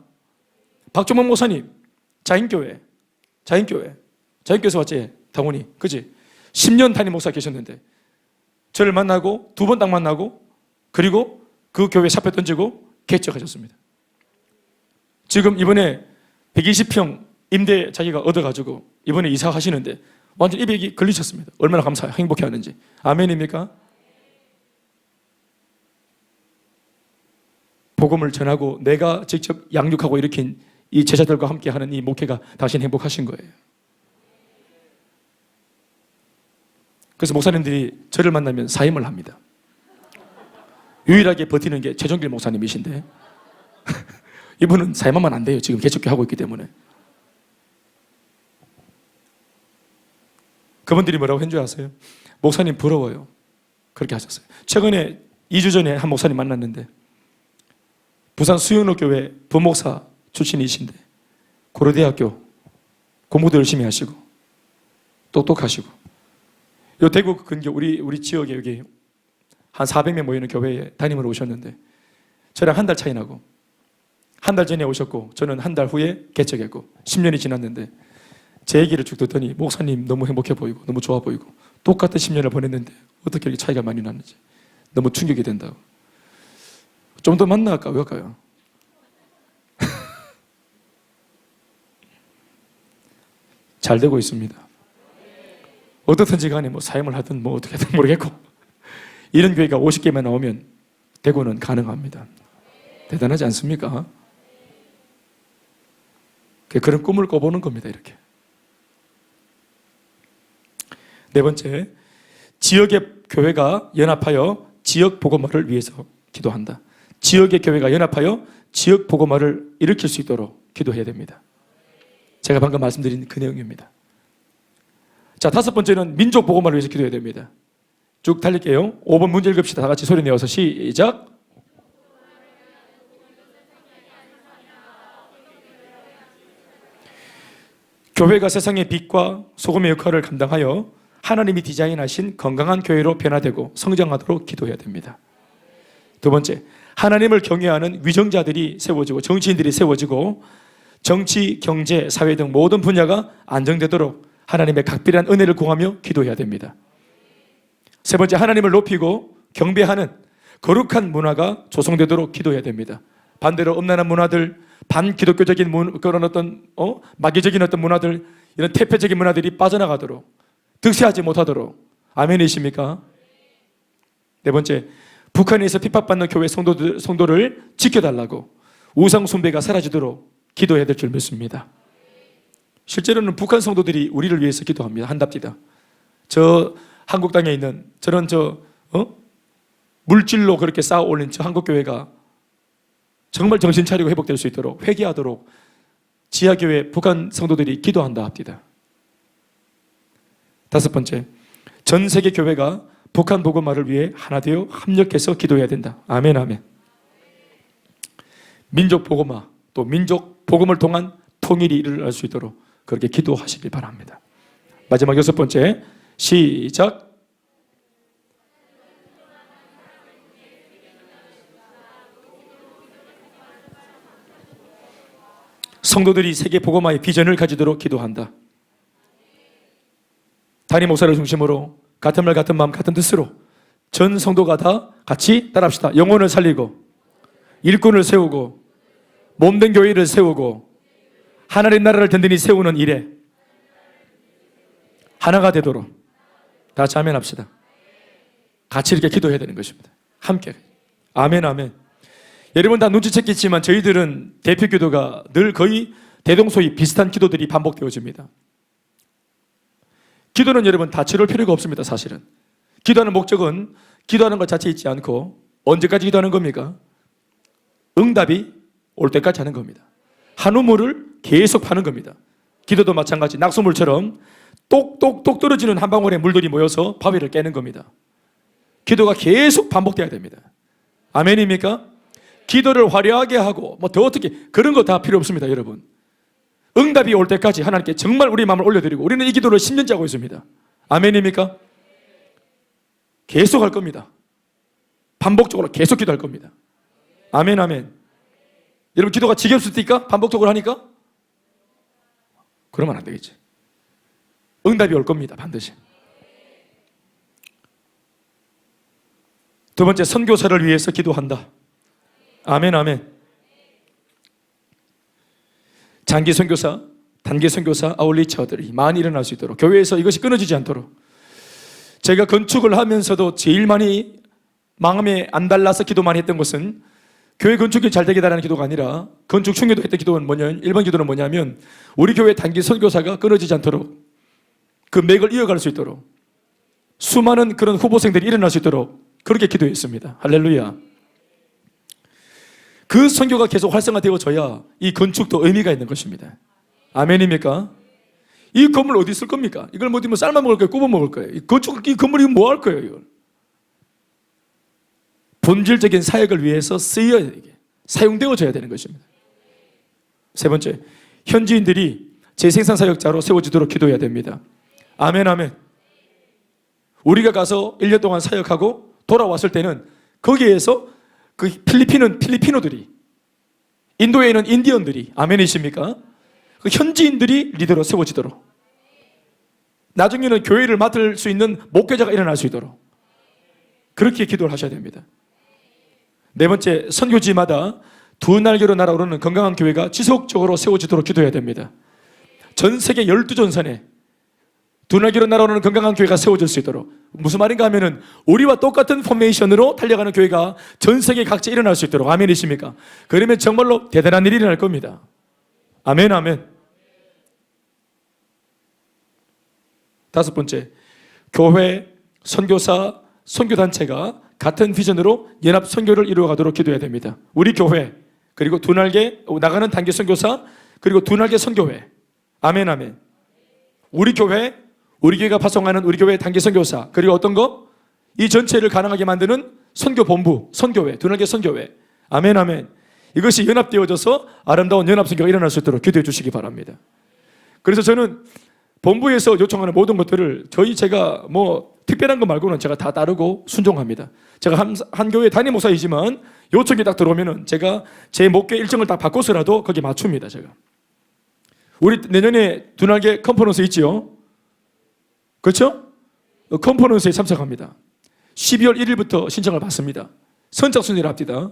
박종범 목사님 자인교회에서 왔지, 당원이. 그지? 10년 담임 목사 계셨는데 저를 만나고 2번 딱 만나고 그리고 그 교회 샤페 던지고 개척하셨습니다. 지금 이번에 120평 임대 자기가 얻어가지고 이번에 이사하시는데 완전 입이 걸리셨습니다. 얼마나 행복해하는지. 아멘입니까? 복음을 전하고 내가 직접 양육하고 일으킨 이 제자들과 함께하는 이 목회가 당신 행복하신 거예요. 그래서 목사님들이 저를 만나면 사임을 합니다. 유일하게 버티는 게 최종길 목사님이신데 이분은 사임하면 안 돼요. 지금 개척교 하고 있기 때문에. 그분들이 뭐라고 한 줄 아세요? 목사님 부러워요. 그렇게 하셨어요. 최근에 2주 전에 한 목사님 만났는데 부산 수영로교회 부목사 출신이신데 고려대학교 공부도 열심히 하시고 똑똑하시고 요 대구 근교 우리 지역에 여기 한 400명 모이는 교회에 담임으로 오셨는데 저랑 한 달 차이 나고 한 달 전에 오셨고 저는 한 달 후에 개척했고 10년이 지났는데 제 얘기를 쭉 듣더니 목사님 너무 행복해 보이고 너무 좋아 보이고 똑같은 10년을 보냈는데 어떻게 이렇게 차이가 많이 나는지 너무 충격이 된다고. 좀 더 만나갈까? 왜 할까요? 잘 되고 있습니다. 어떻든지 간에 뭐 사임을 하든 뭐 어떻게 하든 모르겠고 이런 교회가 50개만 나오면 대구는 가능합니다. 대단하지 않습니까? 그런 꿈을 꿔보는 겁니다. 이렇게. 네 번째, 지역의 교회가 연합하여 지역 복음화를 위해서 기도한다. 지역의 교회가 연합하여 지역 복음화를 일으킬 수 있도록 기도해야 됩니다. 제가 방금 말씀드린 그 내용입니다. 자, 다섯 번째는 민족 복음화를 위해서 기도해야 됩니다. 쭉 달릴게요. 5번 문제 읽읍시다. 다 같이 소리 내어서 시작. 교회가 세상의 빛과 소금의 역할을 감당하여 하나님이 디자인하신 건강한 교회로 변화되고 성장하도록 기도해야 됩니다. 두 번째, 하나님을 경외하는 위정자들이 세워지고 정치인들이 세워지고 정치, 경제, 사회 등 모든 분야가 안정되도록 하나님의 각별한 은혜를 구하며 기도해야 됩니다. 세 번째, 하나님을 높이고 경배하는 거룩한 문화가 조성되도록 기도해야 됩니다. 반대로 음란한 문화들, 반기독교적인 그런 어떤 마귀적인 어떤 문화들, 이런 태폐적인 문화들이 빠져나가도록 득세하지 못하도록. 아멘이십니까? 네 번째, 북한에서 핍박받는 교회 성도를 지켜달라고 우상 숭배가 사라지도록 기도해야 될 줄 믿습니다. 실제로는 북한 성도들이 우리를 위해서 기도합니다. 한답디다. 저 한국 땅에 있는 저런 물질로 그렇게 쌓아 올린 저 한국 교회가 정말 정신 차리고 회복될 수 있도록 회개하도록 지하교회 북한 성도들이 기도한다 합니다. 다섯 번째, 전 세계 교회가 북한 복음화를 위해 하나 되어 합력해서 기도해야 된다. 아멘, 아멘. 민족 복음화, 또 민족 복음을 통한 통일이 일어날 수 있도록 그렇게 기도하시길 바랍니다. 마지막 여섯 번째, 시작. 성도들이 세계 복음화의 비전을 가지도록 기도한다. 담임 목사를 중심으로 같은 말 같은 마음 같은 뜻으로 전 성도가 다 같이 따라합시다. 영혼을 살리고 일꾼을 세우고 몸된 교회를 세우고 하나님 나라를 든든히 세우는 일에 하나가 되도록 다 같이 아멘 합시다. 같이 이렇게 기도해야 되는 것입니다. 함께. 아멘, 아멘. 여러분 다 눈치챘겠지만 저희들은 대표 기도가 늘 거의 대동소이 비슷한 기도들이 반복되어집니다. 기도는 여러분 다 치를 필요가 없습니다. 사실은 기도하는 목적은 기도하는 것 자체에 있지 않고 언제까지 기도하는 겁니까? 응답이 올 때까지 하는 겁니다. 한 우물을 계속 파는 겁니다. 기도도 마찬가지 낙수물처럼 똑똑똑 떨어지는 한 방울의 물들이 모여서 바위를 깨는 겁니다. 기도가 계속 반복돼야 됩니다. 아멘입니까? 기도를 화려하게 하고 뭐 더 어떻게 그런 거 다 필요 없습니다. 여러분 응답이 올 때까지 하나님께 정말 우리 마음을 올려드리고 우리는 이 기도를 10년째 하고 있습니다. 아멘입니까? 계속 할 겁니다. 반복적으로 계속 기도할 겁니다. 아멘, 아멘. 여러분 기도가 지겹습니까? 반복적으로 하니까? 그러면 안 되겠지. 응답이 올 겁니다. 반드시. 두 번째, 선교사를 위해서 기도한다. 아멘, 아멘. 장기 선교사, 단기 선교사, 아울리처들이 많이 일어날 수 있도록 교회에서 이것이 끊어지지 않도록 제가 건축을 하면서도 제일 많이 마음에 안 달라서 기도 많이 했던 것은 교회 건축이 잘 되게 달라는 기도가 아니라 건축 중에도 했던 기도는 뭐냐면 1번 기도는 뭐냐면 우리 교회 단기 선교사가 끊어지지 않도록 그 맥을 이어갈 수 있도록 수많은 그런 후보생들이 일어날 수 있도록 그렇게 기도했습니다. 할렐루야. 그 선교가 계속 활성화되어져야 이 건축도 의미가 있는 것입니다. 아멘입니까? 이 건물 어디 있을 겁니까? 이걸 뭐 삶아 먹을 거예요? 구워 먹을 거예요? 이 건물이 뭐 할 거예요? 이걸? 본질적인 사역을 위해서 쓰여야 되게 사용되어져야 되는 것입니다. 세 번째, 현지인들이 재생산 사역자로 세워지도록 기도해야 됩니다. 아멘, 아멘. 우리가 가서 1년 동안 사역하고 돌아왔을 때는 거기에서 그 필리핀은 필리피노들이, 인도에 있는 인디언들이, 아멘이십니까? 그 현지인들이 리더로 세워지도록, 나중에는 교회를 맡을 수 있는 목회자가 일어날 수 있도록 그렇게 기도를 하셔야 됩니다. 네 번째, 선교지마다 두 날개로 날아오르는 건강한 교회가 지속적으로 세워지도록 기도해야 됩니다. 전 세계 12전선에 두 날개로 날아오르는 건강한 교회가 세워질 수 있도록. 무슨 말인가 하면은 우리와 똑같은 포메이션으로 달려가는 교회가 전 세계 각지에 일어날 수 있도록. 아멘이십니까? 그러면 정말로 대단한 일이 일어날 겁니다. 아멘, 아멘. 다섯 번째, 교회, 선교사, 선교단체가 같은 비전으로 연합 선교를 이루어가도록 기도해야 됩니다. 우리 교회, 그리고 두 날개 나가는 단기 선교사, 그리고 두 날개 선교회. 아멘, 아멘. 우리 교회, 우리 교회가 파송하는 우리 교회 단기 선교사, 그리고 어떤 거? 이 전체를 가능하게 만드는 선교본부, 선교회, 두 날개 선교회. 아멘, 아멘. 이것이 연합되어져서 아름다운 연합 선교가 일어날 수 있도록 기도해 주시기 바랍니다. 그래서 저는 본부에서 요청하는 모든 것들을 제가 뭐 특별한 거 말고는 제가 다 따르고 순종합니다. 제가 한 교회 담임 목사이지만 요청이 딱 들어오면은 제가 제 목회 일정을 딱 바꿔서라도 거기에 맞춥니다. 제가. 우리 내년에 두 날개 컨퍼런스 있지요? 그렇죠? 컨퍼런스에 참석합니다. 12월 1일부터 신청을 받습니다. 선착순위를 합니다.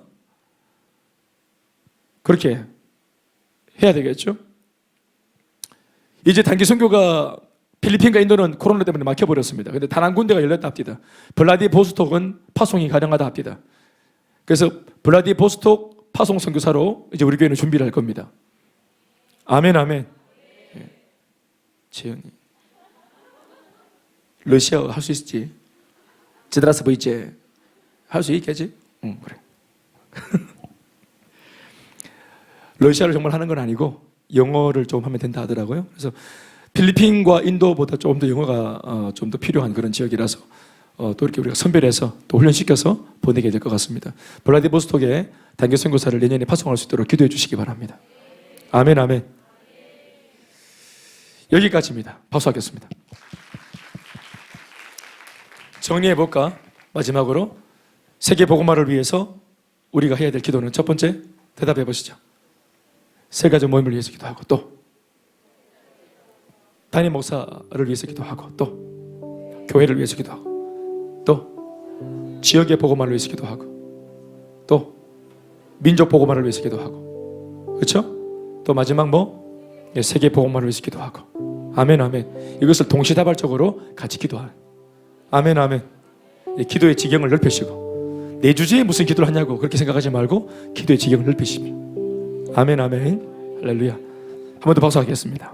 그렇게 해야 되겠죠? 이제 단기 선교가 필리핀과 인도는 코로나 때문에 막혀버렸습니다. 근데 단 한 군데가 열렸다 합니다. 블라디보스톡은 파송이 가능하다 합니다. 그래서 블라디보스톡 파송 선교사로 이제 우리 교회는 준비를 할 겁니다. 아멘, 아멘. 예. 재현이. 러시아 할 수 있지? 제드라스 보이지? 할 수 있겠지? 응, 그래. 러시아를 정말 하는 건 아니고 영어를 좀 하면 된다 하더라고요. 그래서 필리핀과 인도보다 조금 더 영어가 좀 더 필요한 그런 지역이라서 또 이렇게 우리가 선별해서 또 훈련시켜서 보내게 될 것 같습니다. 블라디보스톡에 단기 선교사를 내년에 파송할 수 있도록 기도해 주시기 바랍니다. 아멘, 아멘. 여기까지입니다. 박수하겠습니다. 정리해 볼까? 마지막으로 세계 복음화를 위해서 우리가 해야 될 기도는 첫 번째, 대답해 보시죠. 세 가지 모임을 위해서 기도하고, 또 담임 목사를 위해서 기도하고, 또 교회를 위해서 기도하고, 또 지역의 복음화를 위해서 기도하고, 또 민족 복음화를 위해서 기도하고, 그렇죠? 또 마지막 세계 복음화를 위해서 기도하고. 아멘, 아멘. 이것을 동시다발적으로 같이 기도하는. 아멘, 아멘. 기도의 지경을 넓히시고, 내 주제에 무슨 기도를 하냐고 그렇게 생각하지 말고 기도의 지경을 넓히십니다. 아멘, 아멘. 할렐루야. 한 번 더 박수하겠습니다.